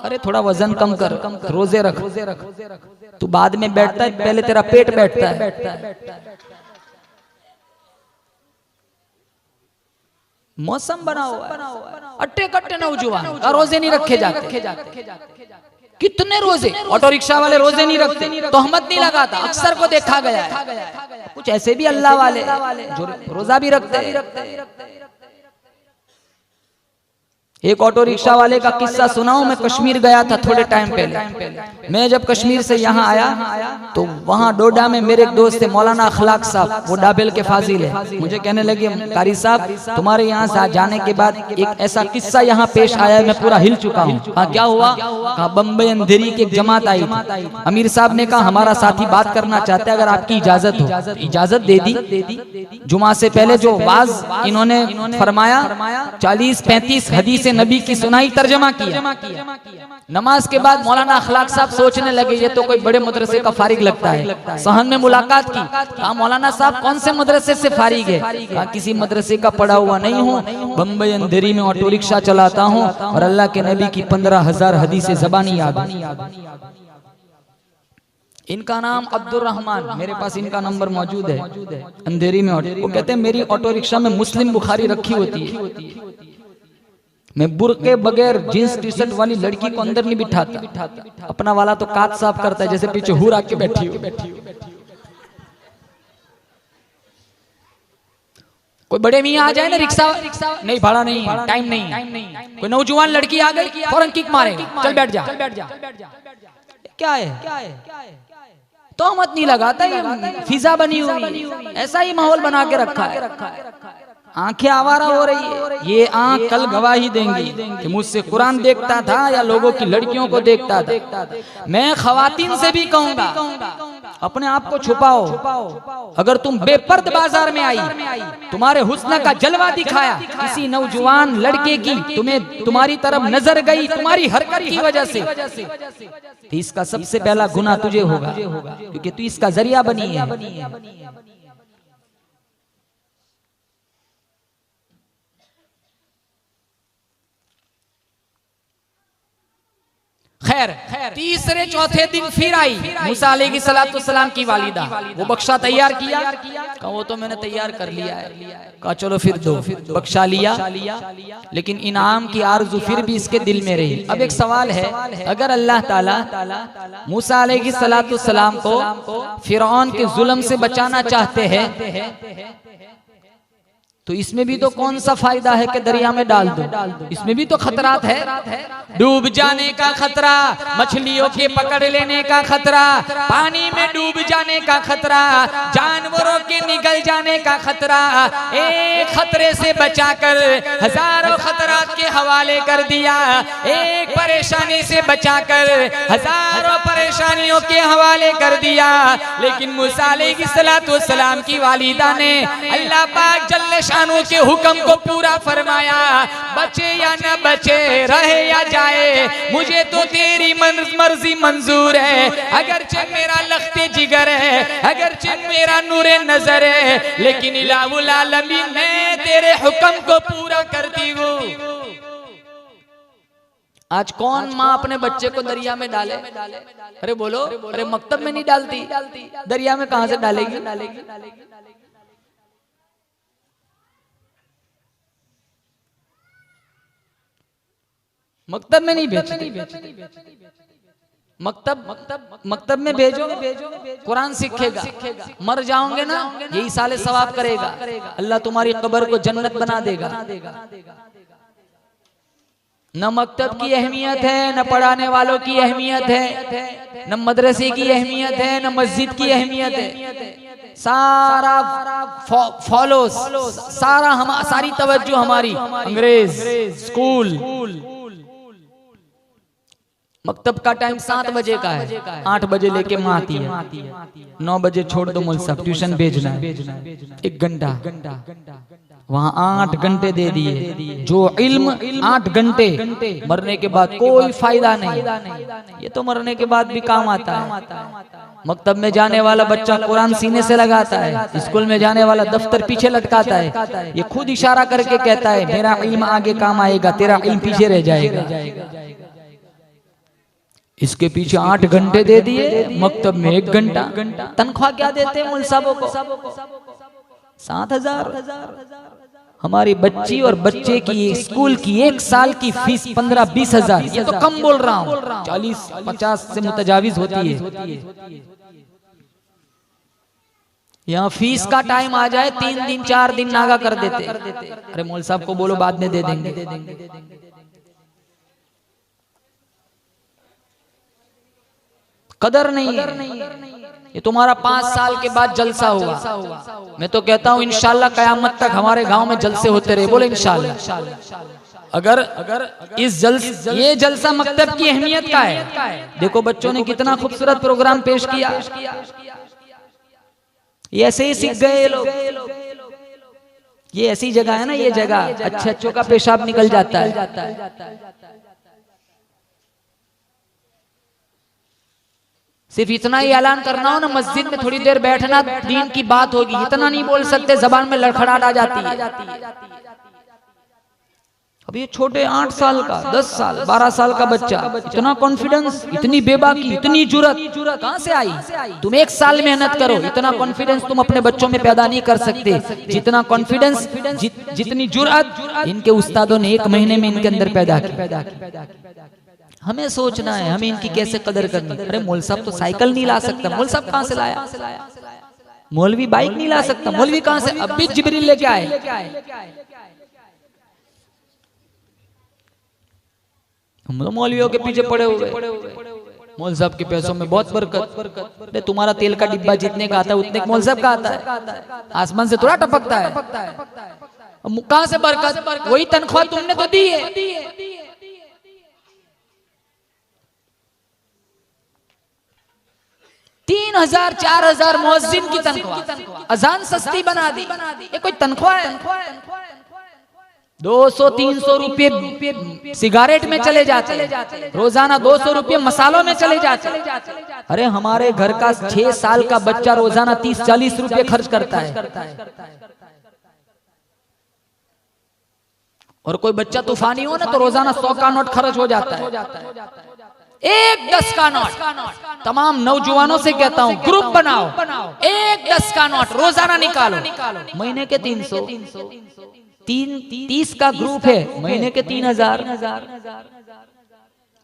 अरे थोड़ा वजन कम कर, रोजे रख, तू बाद में बैठता है, पहले तेरा पेट बैठता है। मौसम बना हुआ है, अट्टे कट्टे नौजवान रोजे नहीं रखे जाते। कितने रोजे, ऑटो रिक्शा वाले रोजे नहीं रखते, तोहमत नहीं लगाता, अक्सर को देखा गया है। कुछ ऐसे भी अल्लाह वाले जो रोजा भी रखते हैं। एक ऑटो रिक्शा वाले का किस्सा सुनाऊं। मैं कश्मीर गया था थोड़े टाइम पहले। मैं जब कश्मीर से यहाँ आया तो वहाँ डोडा में मेरे एक दोस्त थे मौलाना अखलाक साहब, वो डाबेल के फाजिल है। मुझे कहने लगे कारी साहब तुम्हारे यहाँ से जाने के बाद एक ऐसा किस्सा यहाँ पेश आया है, मैं पूरा हिल चुका हूँ। हाँ क्या हुआ? कहा बम्बई अंधेरी की एक जमात आई थी, अमीर साहब ने कहा हमारा साथी बात करना चाहते हैं, अगर आपकी इजाजत हो। इजाजत दे दी। जुमा से पहले जो वाज इन्होंने फरमाया 40-35 हदीसें नबी की सुनाई, तर्जमा किया। नमाज के बाद मौलाना अखलाक साहब सोचने लगे ये तो कोई बड़े मदरसे का फारिग लगता है। सहन में मुलाकात की, कहा मौलाना साहब कौन से मदरसे से फारिग है? कहा किसी मदरसे का पढ़ा हुआ नहीं हूँ, बम्बई अंधेरी में ऑटो रिक्शा चलाता हूँ और अल्लाह के नबी की 15,000 हदीसें ज़बानी याद है। इनका नाम अब्दुल रहमान, मेरे पास इनका नंबर मौजूद है, अंधेरी में। वो कहते हैं मेरी ऑटो रिक्शा में मुस्लिम बुखारी रखी होती है, मैं बुर्के बगैर जींस टी शर्ट वाली लड़की को अंदर नहीं बिठाता, अपना वाला तो काट साफ करता है जैसे पीछे हूर आके बैठी हो। कोई बड़े मियां आ जाए ना, रिक्शा नहीं, भाड़ा नहीं, टाइम नहीं, कोई नौजवान लड़की आ गई फौरन किक मारेगा, चल बैठ जा। क्या है तो मत नहीं लगाता, ये फिजा बनी हुई, ऐसा ही माहौल बना के रखा है। आंखें आवारा हो रही है, ये आंख कल गवाही देंगी कि मुझसे कुरान देखता था या लोगों की लड़कियों को देखता था। मैं खवातीन से भी कहूंगा अपने आप को छुपाओ। अगर तुम बेपर्द बाजार में आई, तुम्हारे हुस्न का जलवा दिखाया, किसी नौजवान लड़के की तुम्हें तुम्हारी तरफ नजर गई तुम्हारी हरकत की वजह से, तो इसका सबसे पहला गुनाह तुझे होगा, क्योंकि तू इसका जरिया बनी है। खैर तीसरे चौथे दिन फिर आई मूसा अलैहिस्सलाम की वालिदा, वो बख्शा तैयार किया, कहा वो तो मैंने तैयार कर लिया है, कहा चलो फिर दो, बख्शा लिया, लेकिन इनाम की आरज़ू फिर भी इसके दिल में रही। अब एक सवाल है, अगर अल्लाह ताला मूसा अलैहिस्सलाम को फिरौन के जुल्म से बचाना चाहते हैं तो इसमें भी तो कौन सा फायदा है कि दरिया में डाल दो, इसमें भी तो खतरात है। डूब जाने का खतरा, मछलियों के पकड़ लेने का खतरा, पानी में डूब जाने का खतरा, जानवरों के निगल जाने का खतरा। एक खतरे से बचाकर हजारों खतरात के हवाले कर दिया, एक परेशानी से बचाकर हजारों परेशानियों के हवाले कर दिया। लेकिन मूसा अलैहिस्सलाम की वालिदा ने अल्लाह पाक जल्ले शानू के हुक्म को पूरा फरमाया, बचे या न बचे, रहे या जाए, मुझे तो तेरी मर्जी मंजूर है। अगरचे मेरा लख्ते जिगर है, अगरचे मेरा नूरे नजर है, लेकिन इलाहुल आलमीन मैं तेरे हुक्म को पूरा करती हूँ। आज कौन माँ अपने बच्चे को दरिया में डाले? अरे बोलो, अरे मकतब में नहीं डालती, दरिया में कहां से डालेगी? मकतब में नहीं भेजती, मकतब में भेजो, कुरान सीखेगा, मर जाओगे ना यही साले सवाब करेगा, अल्लाह तुम्हारी कब्र को जन्नत बना देगा। न मकतब की अहमियत है, न पढ़ाने वालों की अहमियत है, न मदरसे की अहमियत है, न मस्जिद की अहमियत है। सारा फॉलो, सारी तवज्जो हमारी अंग्रेज स्कूल। मकतब का टाइम 7 बजे का है, 8 बजे लेके माँ आती है, 9 बजे छोड़ दो मुल साहब, ट्यूशन भेजना है, 1 घंटा, वहाँ 8 घंटे दे दिए। जो इल्म 8 घंटे, मरने के बाद कोई फायदा नहीं, ये तो मरने के बाद भी काम आता है। मकतब में जाने वाला बच्चा कुरान सीने से लगाता है, स्कूल में जाने वाला दफ्तर पीछे लटकाता है, ये खुद इशारा करके कहता है मेरा इल्म आगे काम आएगा, तेरा इल्म पीछे रह जाएगा। इसके पीछे 8 घंटे दे दिए, मकतब में 1 घंटा। तनख्वाह क्या देते हैं मुल साहबों को? 7,000। हमारी बच्ची और बच्चे की स्कूल की 1 साल की फीस 15-20 हजार, ये तो कम बोल रहा हूँ, 40-50 से मुतजाविज होती है। यहाँ फीस का टाइम आ जाए 3 दिन 4 दिन नागा कर देते। अरे मौल साहब को बोलो बाद में दे देंगे। कदर नहीं है। ये तुम्हारा 5 साल के बाद जलसा हुआ, मैं तो कहता हूँ इंशाल्लाह कयामत तक हमारे गांव में जलसे होते रहे। बोले इंशाल्लाह। अगर ये जलसा मकतब की अहमियत का है। देखो बच्चों ने कितना खूबसूरत प्रोग्राम पेश किया, ये ऐसे ही सीख गए लोग, ये ऐसी जगह है ना, ये जगह अच्छे अच्छों का पेशाब निकल जाता है। सिर्फ इतना ही ऐलान करना हो ना, मस्जिद में थोड़ी देर बैठना, दीन की बात होगी, इतना नहीं बोल सकते, जबान में लड़खड़ाहट आ जाती है। अब ये छोटे 8 साल का, 10 साल, 12 साल का बच्चा, इतना कॉन्फिडेंस, इतनी बेबाकी, इतनी जुरत कहां से आई? तुम 1 साल मेहनत करो, इतना कॉन्फिडेंस तुम अपने बच्चों में पैदा नहीं कर सकते जितना कॉन्फिडेंस, जितनी जुरत इनके उस्तादों ने 1 महीने में इनके अंदर पैदा की। हमें सोचना है हमें इनकी कैसे कदर करनी। अरे मौलवी साहब तो साइकिल नहीं ला सकता, मौलवी साहब कहां से लाया? मौलवी बाइक नहीं ला सकता, मौलवी कहां से? अब भी जिब्रील लेके आए। हम लोग मौलवियों के पीछे पड़े हुए, मौलवी साहब के पैसों में बहुत बरकत। तुम्हारा तेल का डिब्बा जितने का आता है उतने मौलवी साहब का आता है, आसमान से थोड़ा टपकता है। कहां से बरकत? वही तनख्वाह तुमने तो दी है। 3000 4000 मुअज्जिन की तनख्वाह, अजान सस्ती बना दी, ये कोई तनख्वाह है? 200-300 रुपये सिगारेट में चले जाते, रोजाना 200 रुपये मसालों में चले जाते। अरे हमारे घर का 6 साल का बच्चा रोजाना 30-40 रुपये खर्च करता है। और कोई बच्चा तूफानी हो ना तो रोजाना 100 का नोट खर्च हो जाता है। एक 10 का नोट, तमाम नौजवानों से कहता हूँ ग्रुप बनाओ, एक 10 का नोट रोजाना निकालो, महीने के 300, 30 का ग्रुप है, महीने के 3000।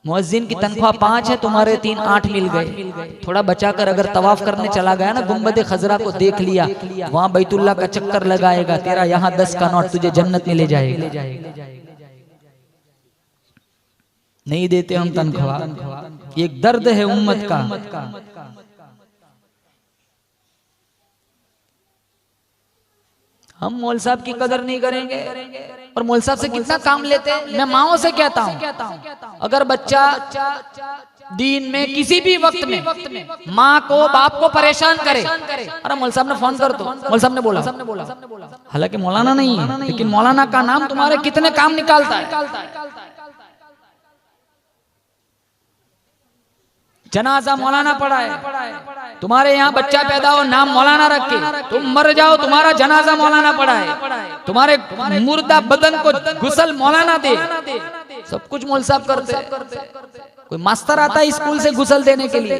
मुअज्जिन की तनख्वाह 5 है, तुम्हारे 3 8 मिल गए। थोड़ा बचाकर अगर तवाफ करने चला गया ना, गुंबद खजरा को देख लिया, वहां बैतुल्लाह का चक्कर लगाएगा, तेरा यहाँ 10 का नोट तुझे जन्नत में ले जाएगा। नहीं देते हम तनख्वाह, एक दर्द है उम्मत का। हम मौलवी साहब की कदर नहीं करेंगे और मौलवी साहब से कितना काम लेते हैं। मैं माओ से कहता हूँ, अगर बच्चा दीन में किसी भी वक्त में माँ को बाप को परेशान करे, अरे मौलवी साहब ने फोन कर दो, मौलवी साहब ने बोला, हालांकि मौलाना नहीं है, लेकिन मौलाना का नाम तुम्हारे कितने काम निकालता है। जनाजा मौलाना पढ़ा है, तुम्हारे यहाँ बच्चा पैदा हो नाम मौलाना रखे, तुम मर जाओ तुम्हारा जनाजा मौलाना पढ़ा है, तुम्हारे मुर्दा बदन को गुसल मौलाना दे, सब कुछ मौलवी साहब करते। कोई मास्टर आता है स्कूल से गुसल देने के लिए।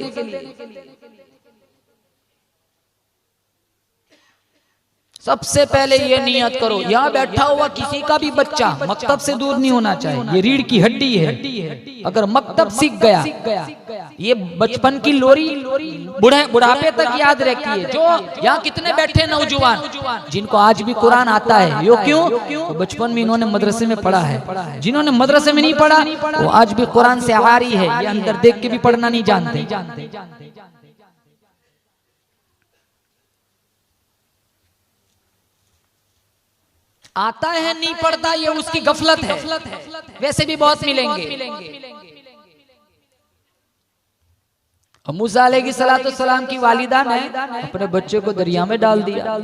सबसे पहले ये नियत करो, यहाँ बैठा हुआ किसी का भी बच्चा मकतब से दूर नहीं होना चाहिए, ये रीढ़ की हड्डी है। अगर मकतब सीख गया, ये बचपन की लोरी बुढ़ापे तक याद रहती है। जो यहाँ कितने बैठे नौजवान जिनको आज भी कुरान आता है, यो क्यों? तो बचपन में इन्होंने मदरसे में पढ़ा है। जिन्होंने मदरसे में नहीं पढ़ा वो आज भी कुरान से आरी है, ये अंदर देख के भी पढ़ना नहीं जानते। आता है नहीं पढ़ता, ये उसकी गफलत है। वैसे भी बहुत मिलेंगे। मूसा अलैहिस्सलाम की वालिदा ने अपने बच्चे को दरिया में डाल दिया।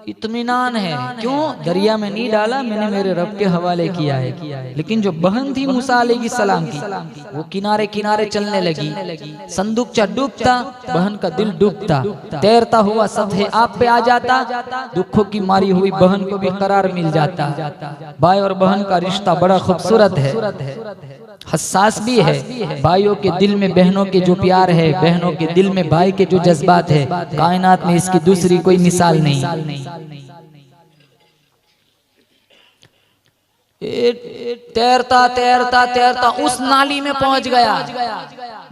इत्मीनान है, क्यों दरिया में नहीं डाला? मैंने मेरे रब के हवाले किया है। लेकिन जो बहन थी मूसा अलैहिस्सलाम की, वो किनारे किनारे चलने लगी। संदूकचा डूबता, बहन का दिल डूबता, तैरता हुआ सतह आप पे आ जाता, दुखों की मारी हुई बहन को भी करार मिल जाता। भाई और बहन का रिश्ता बड़ा खूबसूरत है, हसास भी है। भाइयों के दिल में बहनों के जो प्यार है, बहनों के दिल में भाई के जो जज्बात है, कायनात में इसकी दूसरी कोई मिसाल नहीं। तैरता तैरता तैरता उस नाली में पहुंच गया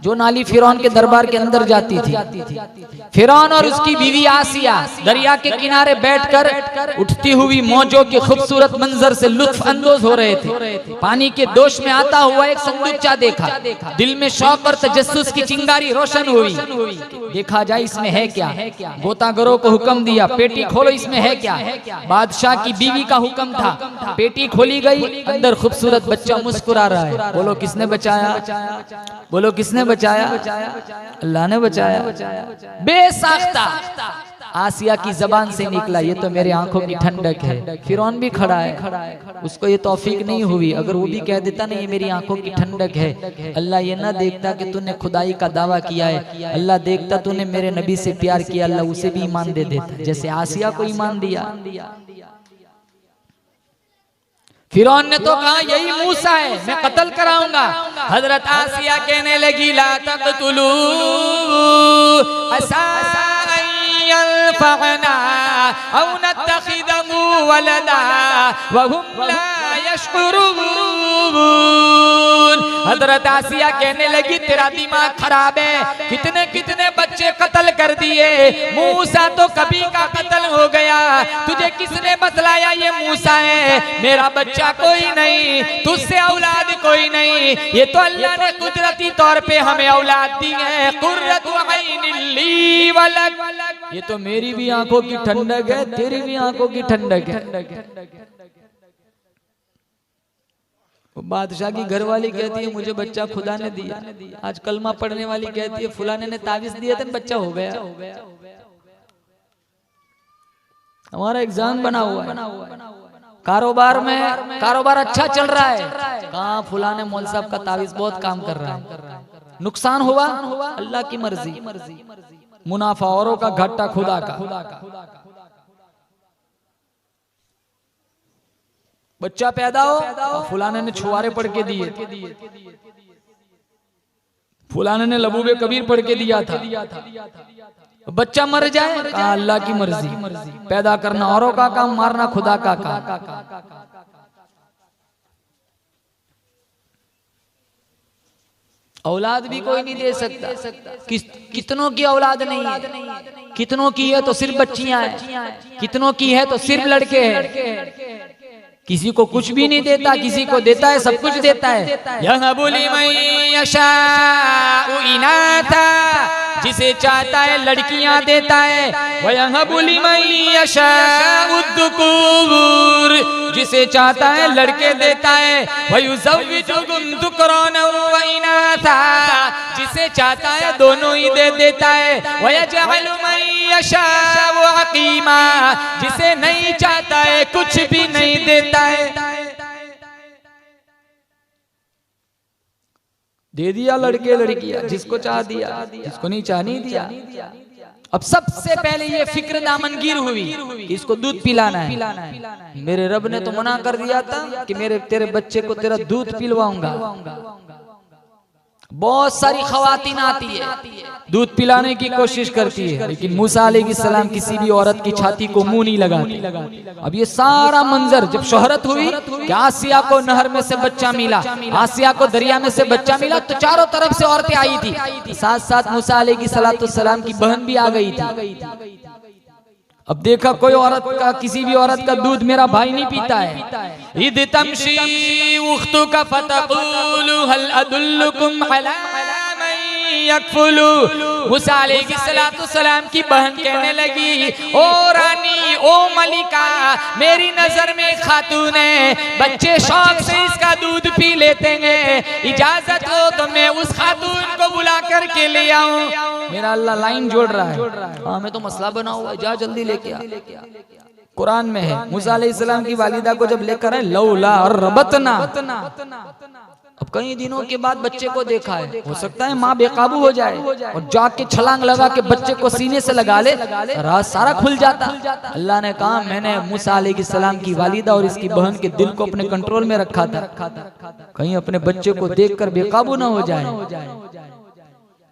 जो नाली फिरौन के दरबार के अंदर जाती थी। फिरौन और उसकी बीवी आसिया दरिया के किनारे बैठकर उठती हुई मौजों के खूबसूरत मंजर से लुत्फ अंदोज हो रहे थे। पानी के दोष में आता हुआ एक संदूकचा देखा, दिल में शौक और तजस्सुस की चिंगारी रोशन हुई। देखा जाए इसमें है क्या? गोताखोरों को हुक्म दिया, पेटी खोलो, इसमें है क्या? बादशाह की बीवी का हुक्म था, पेटी खोली गई, अंदर खूबसूरत बच्चा मुस्कुरा रहा है। बोलो किसने बचाया? बोलो किसने किसने बचाया? अल्लाह ने बचाया। बेसाख्ता आसिया की जबान से निकला, ये तो मेरी आंखों की ठंडक है। फिरौन भी खड़ा है, उसको ये तौफीक नहीं हुई। अगर वो भी कह देता ना ये मेरी आंखों की ठंडक है, अल्लाह ये ना देखता कि तूने खुदाई का दावा किया है, अल्लाह देखता तूने मेरे नबी से प्यार किया, अल्लाह उसे भी ईमान दे देता, जैसे आसिया को ईमान दिया। फिरौन ने तो कहा यही मूसा है, मैं कत्ल कराऊंगा। हजरत आसिया कहने लगी ला तक़तुलू असा यंफ़अना औ नत्तख़िज़हु वलदा वहुम ला यशकुरून। हजरत आसिया कहने लगी तेरा दिमाग खराब है, कितने कितने बच्चे कत्ल कर दिए, मूसा तो कभी का कत्ल हो गया, तुझे किसने बतलाया ये मूसा है? मेरा बच्चा कोई नहीं, तुझसे औलाद कोई नहीं, ये तो अल्लाह ने कुदरती तौर पे हमें औलाद दी है। कुर्रतु ऐनिन ली वलक, ये तो मेरी भी आंखों की ठंडक है, तेरी भी आंखों की ठंडक है। बादशाह की घरवाली कहती है मुझे बच्चा खुदा ने दिया। आज कलमा पढ़ने वाली कहती है फुलाने ने तावीज दिया था बच्चा हो गया। हमारा एग्जाम बना हुआ है, कारोबार में कारोबार अच्छा चल रहा है, कहाँ फुलाने मौल साहब का तावीज बहुत काम कर रहा है। नुकसान हुआ अल्लाह की मर्जी, मुनाफा औरों का, घाटा खुदा का। बच्चा पैदा हो फुलाने ने छुआरे पढ़ के दिए, फुलाने ने लबूबे कबीर पढ़ के दिया था। बच्चा मर जाए अल्लाह की मर्जी, पैदा करना औरों का काम, मारना खुदा का काम। औलाद भी कोई नहीं दे सकता। कितनों की औलाद नहीं है, कितनों की है तो सिर्फ बच्चियां हैं, कितनों की है तो सिर्फ लड़के हैं। किसी को कुछ भी नहीं देता, किसी को देता है, सब कुछ देता है। यहबु लिमन यशाउ इनाथा, जिसे चाहता है लड़कियां देता है। वयहबु लिमन यशाउ दुकुर, जिसे चाहता है लड़के देता है। वयुज़व्विजुहुम दुक्राना व इनाथा, जिसे चाहता है दोनों ही दे देता है। वयजअलु मन यशाउ अक़ीमा, जिसे नहीं चाहता है कुछ भी नहीं देता है। दे दिया लड़के लड़कियां, जिसको चाह दिया, जिसको नहीं चाह नहीं दिया। अब सबसे पहले ये फिक्र दामनगीर हुई कि इसको दूध पिलाना है। मेरे रब ने तो मना कर दिया था कि तेरे बच्चे को तेरा दूध पिलवाऊंगा। बहुत सारी खवातीन आती है, दूध पिलाने की कोशिश करती है, लेकिन मूसा अलैहिस्सलाम किसी भी औरत की छाती को मुंह नहीं लगाते। अब ये सारा मंजर जब शोहरत हुई कि आसिया को नहर में से बच्चा मिला, आसिया को दरिया में से बच्चा मिला, तो चारों तरफ से औरतें आई थी, साथ साथ मूसा अलैहिस्सलाम की बहन भी आ गई थी। अब देखा कोई औरत का, किसी भी औरत का दूध मेरा भाई नहीं पीता है। इद तमशी उख्तुका फतक़ूलु हल अदुल्लुकुम अला मन यकफुलु, मूसा अलैहिस्सलाम की बहन कहने लगी ओ रानी, ओ मलिका, मेरी नजर में खातून है, बच्चे शौक से इसका दूध पी लेते हैं, इजाजत हो तो मैं उस खातून को बुला करके ले आऊं। मेरा अल्लाह लाइन जोड़ रहा है, हमें तो मसला बना हुआ है, जा जल्दी लेके आ। कुरान में है मूसा अलैहिस्सलाम की वालिदा को जब लेकर आए लौला और रबतना, अब कई दिनों के बाद बच्चे को देखा है, हो सकता है माँ बेकाबू हो जाए और जाके छलांग लगा के बच्चे को सीने से लगा ले, राज सारा खुल जाता। अल्लाह ने कहा मैंने मूसा अलैहिस्सलाम की वालिदा और इसकी बहन के दिल को अपने कंट्रोल में रखा था, कहीं अपने बच्चे को देखकर बेकाबू ना हो जाए,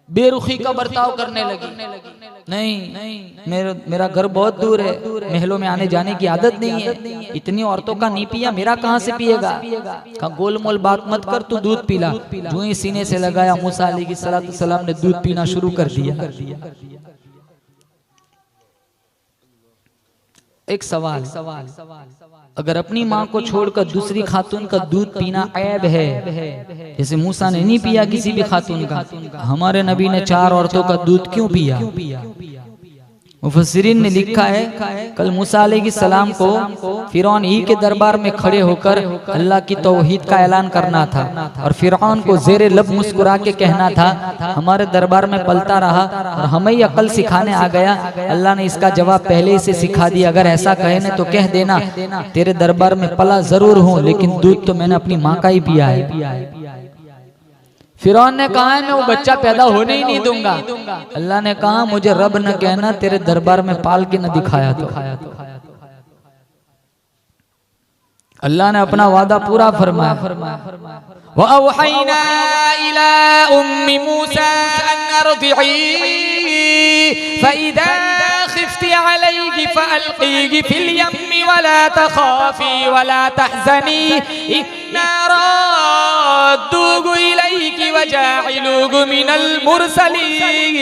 बेरुखी का बर्ताव करने लगी। नहीं, मेरा घर बहुत दूर है, महलों में आने जाने की आदत नहीं है, इतनी औरतों का नहीं पिया, मेरा कहाँ से पिएगा। कहा गोल मोल बात मत कर, तू दूध पिला। जो ही सीने से लगाया मूसा अलैहिस्सलाम ने दूध पीना शुरू कर दिया। एक सवाल, अगर अपनी माँ को छोड़कर दूसरी खातून का दूध पीना ऐब है, जैसे मूसा ने नहीं पिया किसी भी खातून का, हमारे नबी ने 4 औरतों का दूध क्यों पिया? मुफस्सिरीन ने लिखा है कल मूसा अलैहिस्सलाम को फिरौन ही के दरबार में खड़े होकर अल्लाह की तौहीद का ऐलान करना था और फिरौन को ज़ेरे लब मुस्कुरा के कहना था हमारे दरबार में पलता रहा और हमें ही अकल सिखाने आ गया। अल्लाह ने इसका जवाब पहले से सिखा दिया, अगर ऐसा कहे न तो कह देना तेरे दरबार में पला जरूर हूँ लेकिन दूध तो मैंने अपनी माँ का ही पिया है। फिरौन ने कहा है मैं वो बच्चा पैदा होने ही नहीं दूंगा। अल्लाह ने कहा मुझे रब न कहना तेरे दरबार में पाल के न दिखाया तो। अल्लाह ने अपना वादा पूरा फरमाया। वअवहैना इला उम्मी मूसा अन अर्दिई फइदा खिफ्ती अलैहि फअल्कीही फिल यम्मी वला तखाफी वला तहज़नी इन्ना राद्दूहु इलैकी वजाइलूहु मिनल मुरसलीन।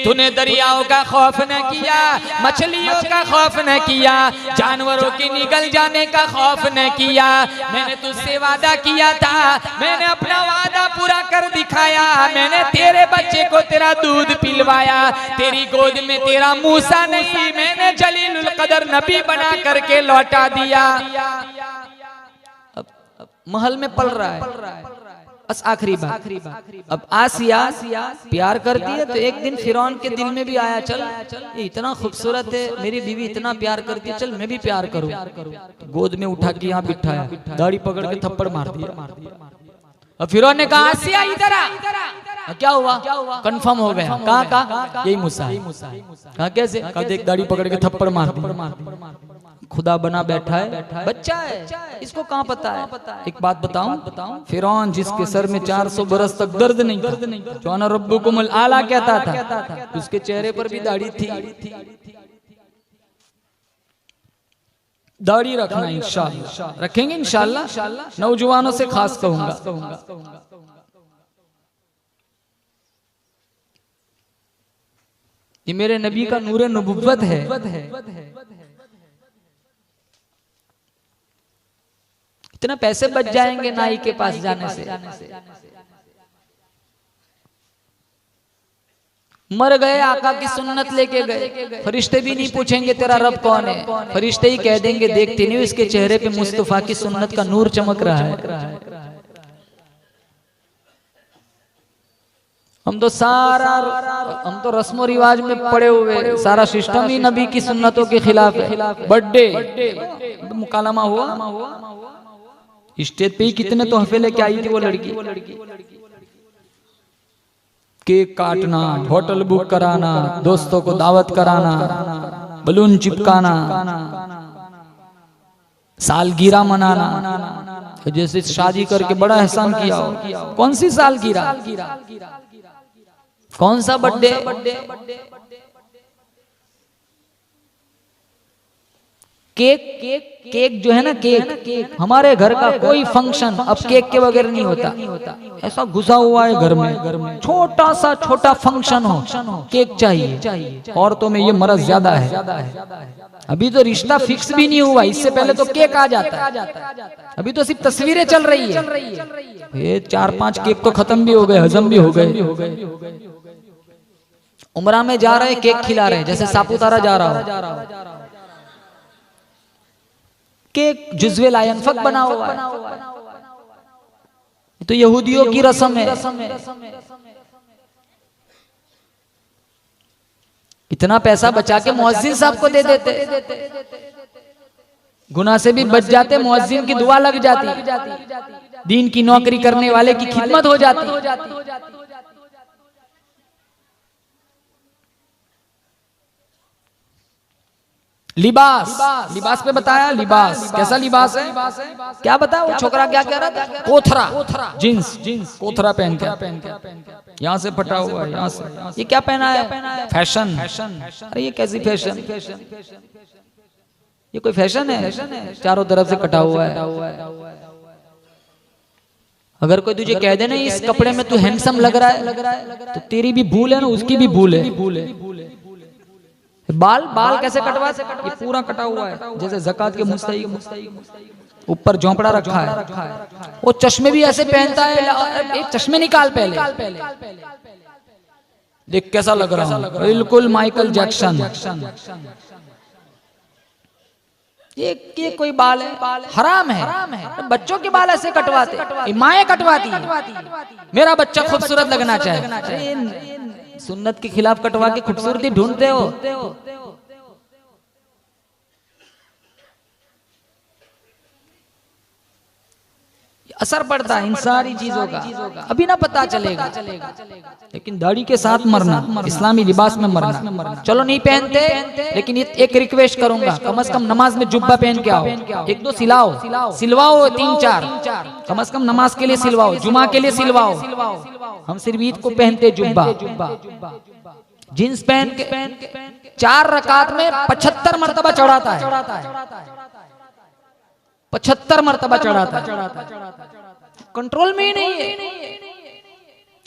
तूने दरियाओं का खौफ न किया, मछलियों का खौफ न किया, जानवरों के निगल जाने का खौफ न किया। मैंने तुझसे वादा किया था, मैंने अपना वादा पूरा कर दिखाया। मैंने तेरे बच्चे को तेरा दूध पिलवाया, तेरी गोद में तेरा मूसा नहीं, मैंने जलीलुल कदर नबी बना करके लौटा दिया। महल में पल रहा है। बस आखिरी बात, अब आसिया प्यार करती है तो एक दिन फिरौन के दिल में भी आया चल ये इतना खूबसूरत है, मेरी बीवी इतना प्यार करती है, चल मैं भी प्यार करूं। तो गोद में उठा के यहाँ बिठाया, दाढ़ी पकड़ के थप्पड़ मार दिया। अब फिरौन ने कहा आसिया इधर आ। क्या हुआ? कंफर्म हो गया। कहा यही मूसा है। कहा कैसे? कहा देख दाढ़ी पकड़ के थप्पड़ मार दिया। खुदा बना बैठा है, बच्चा है, इसको कहाँ पता है? एक बात बताऊं, फिरौन जिसके सर में 400 बरस तक दर्द नहीं था, जो अना रब्बुकुमुल आला कहता था, उसके चेहरे पर भी दाढ़ी थी। दाढ़ी रखना इंशाअल्लाह, रखेंगे इंशाअल्लाह। नौजवानों से खास कहूंगा, ये मेरे नबी का नूरे नबुव्वत है। इतना पैसे बच जाएंगे नाई के पास जाने से। मर गए, आका की सुन्नत लेके गए, फरिश्ते भी नहीं पूछेंगे तेरा रब कौन है, फरिश्ते ही कह देंगे देखते नहीं इसके चेहरे पे मुस्तफा की सुन्नत का नूर चमक रहा है। हम तो रस्मो रिवाज में पड़े हुए, सारा सिस्टम ही नबी की सुन्नतों के खिलाफ है। बर्थडे मुकालमा हुआ, स्टेज पे ही कितने तोहफे लेके आई थी वो लड़की। केक काटना, होटल बुक कराना, दोस्तों को दावत कराना, बलून चिपकाना, सालगिरह मनाना, जैसे शादी करके बड़ा एहसान किया हो। कौन सी सालगिरह, कौन सा बर्थडे? केक जो है ना, केक हमारे घर का कोई फंक्शन अब केक के बगैर नहीं होता। ऐसा घुसा हुआ है घर में, छोटा सा छोटा फंक्शन हो केक चाहिए। औरतों में ये मर्ज ज्यादा है। अभी तो रिश्ता फिक्स भी नहीं हुआ, इससे पहले तो केक आ जाता है। अभी तो सिर्फ तस्वीरें चल रही है। ये 4-5 केक तो खत्म भी हो गए, हजम भी हो गए। उमरा में जा रहे केक खिला रहे, जैसे सापुतारा जा रहा हो। केक जुज़्वे लायनफक बना हुआ है, तो यहूदियों की रस्म है। इतना पैसा बचा के मुअज्जिन साहब को दे देते, गुनाह से भी बच जाते, मुअज्जिन की दुआ लग जाती, दीन की नौकरी करने वाले की खिदमत हो जाती। लिबास पे बताया, लिबास कैसा लिबास है, क्या बताया वो छोकरा क्या कह रहा था? कोथरा, जींस कोथरा पहन के, यहाँ से फटा हुआ है, यहाँ से। ये क्या पहना है? फैशन। अरे ये कैसी फैशन? ये कोई फैशन है? चारों तरफ से कटा हुआ है। अगर कोई तुझे कह दे ना इस कपड़े में तू हैंडसम लग रहा है, तो तेरी भी भूल है ना, उसकी भी भूल है। बाल कैसे कटवा? ये पूरा कटा हुआ है, जैसे ज़कात के मुस्तहिक ऊपर झोंपड़ा रखा है। वो चश्मे भी ऐसे पहनता है, एक चश्मे निकाल पहले। देख कैसा लग रहा हूं, बिल्कुल माइकल जैक्सन। ये कोई बाल है, हराम है। बच्चों के बाल ऐसे कटवाते, माएँ कटवाती। मेरा बच्चा खूबसूरत लगना चाहे, सुन्नत के खिलाफ कटवा के खूबसूरती ढूंढते हो। असर पड़ता है इन सारी चीजों का, अभी ना पता चलेगा। लेकिन दाढ़ी के साथ मरना, इस्लामी लिबास में मरना, चलो नहीं पहनते, लेकिन एक रिक्वेस्ट करूंगा, कम से कम नमाज में जुब्बा पहन के आओ, एक दो सिलवाओ 3-4, कम से कम नमाज के लिए सिलवाओ, जुमा के लिए सिलवाओ। हम सिर्फ ईद को पहनते जुब्बा, जींस पहन के 4 रकात में 75 मरतबा चढ़ाता है, 75 मरतबा चढ़ाता है, कंट्रोल में ही नहीं है।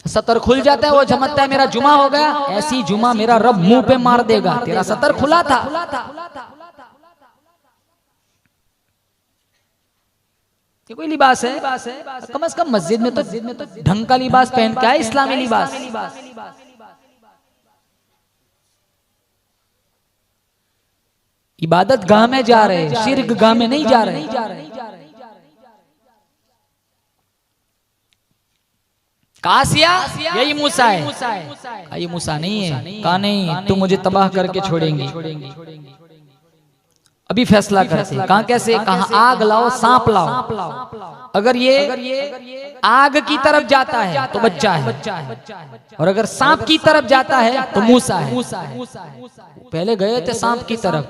सतर खुल जाता है, वो समझता है मेरा जुमा हो गया, ऐसी जुमा मेरा रब मुंह पे मार देगा, तेरा सतर खुला था। ये कोई लिबास है? कम से कम मस्जिद में तो ढंग का लिबास पहन के आए, इस्लामी लिबास। इबादत गाह में जा रहे, शिर्क गाह में नहीं जा रहे। कासिया यही मूसा है, ये मूसा नहीं है। कहा नहीं, तुम मुझे तबाह करके छोड़ेंगे। अभी फैसला करते, कहा कैसे? कहा आग लाओ, सांप लाओ। अगर ये आग की तरफ जाता है तो बच्चा है, और अगर सांप की तरफ जाता है तो मूसा है। पहले गए थे सांप की तरफ,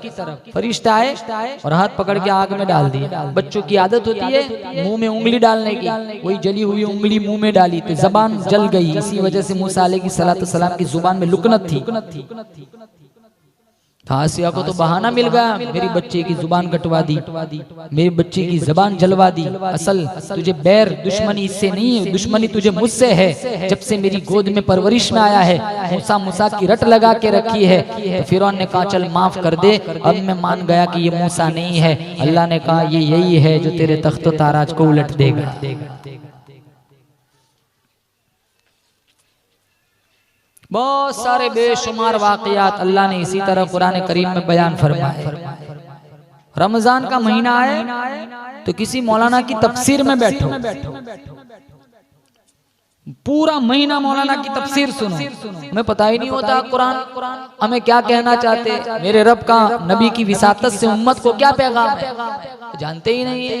फरिश्ता आए और हाथ पकड़ के आग में डाल दिए। बच्चों की आदत होती है मुंह में उंगली डालने की, वही जली हुई उंगली मुंह में डाली तो जबान जल गई। इसी वजह से मूसा अलैहिस्सलाम की जुबान में लुकनत थी। आसिया को तो बहाना मिल गया, मेरी बच्चे की जुबान कटवा दी, मेरे बच्चे की जबान जलवा दी। असल तुझे बैर दुश्मनी इससे नहीं है, दुश्मनी तुझे मुझसे है। जब से मेरी गोद में परवरिश में आया है, मूसा की रट लगा के रखी है। तो फिरौन ने कहा चल माफ कर दे, अब मैं मान गया कि ये मूसा नहीं है। अल्लाह ने कहा ये यही है जो तेरे तख्त व ताराज को उलट देगा। बहुत सारे बेशुमार वाकयात अल्लाह ने इसी तरह कुरान करीम में बयान फरमाए। रमजान का महीना आए तो किसी मौलाना की तफसीर में बैठो, पूरा महीना मौलाना की तफसीर सुनो। हमें पता ही नहीं होता कुरान हमें क्या कहना चाहते, मेरे रब का नबी की विसातत से उम्मत को क्या पैगाम है, जानते ही नहीं है।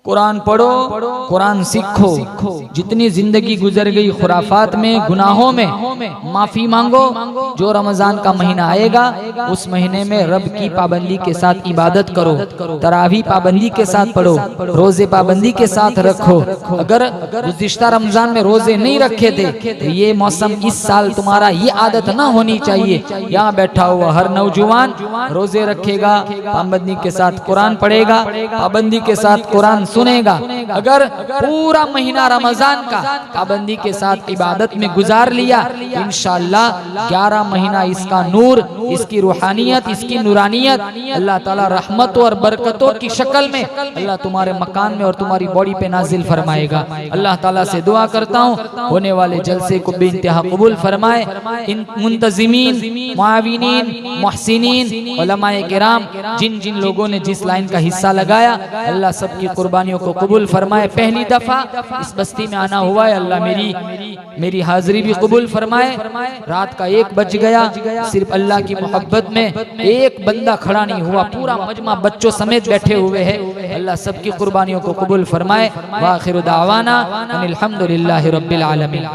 कुरान पढ़ो, कुरान सीखो। जितनी जिंदगी गुजर गई खुराफात में, गुनाहों में, माफी मांगो। जो रमजान का महीना आएगा उस महीने में रब की पाबंदी के साथ इबादत करो, तरावी पाबंदी के साथ पढ़ो, रोजे पाबंदी के साथ रखो। अगर गुज़िश्ता रमजान में रोजे नहीं रखे थे तो ये मौसम इस साल तुम्हारा ये आदत ना होनी चाहिए। यहाँ बैठा हुआ हर नौजवान रोजे रखेगा, पाबंदी के साथ कुरान पढ़ेगा, पाबंदी के साथ कुरान सुनेगा। अगर पूरा महीना रमजान का पाबंदी के साथ इबादत में गुजार लिया, इंशाअल्लाह 11 महीना इसका नूर, इसकी रूहानियत, इसकी नूरानियत अल्लाह ताला रहमतों और बरकतों की शक्ल में अल्लाह तुम्हारे मकान में और तुम्हारी बॉडी पे नाजिल फरमाएगा। अल्लाह ताला से दुआ करता हूँ होने वाले जलसे को बेइंतहा कबूल फरमाए। इन मुंतजिमीन, मुआविनीन, मुहसिनीन, उलमाए किराम, जिन जिन लोगों ने जिस लाइन का हिस्सा लगाया, अल्लाह सबकी कुर्बानियों को कबूल फरमाए। पहली दफा इस बस्ती में आना हुआ है, अल्लाह मेरी हाजिरी भी कबूल फरमाए। रात का 1 बज गया, सिर्फ अल्लाह की मोहब्बत में एक बंदा खड़ा नहीं हुआ, पूरा मजमा बच्चों समेत बैठे हुए हैं। अल्लाह सबकी कुर्बानियों को कबूल फरमाए। व आखिर दावाना अनिल हम्दुलिल्लाहि रब्बिल आलमीन।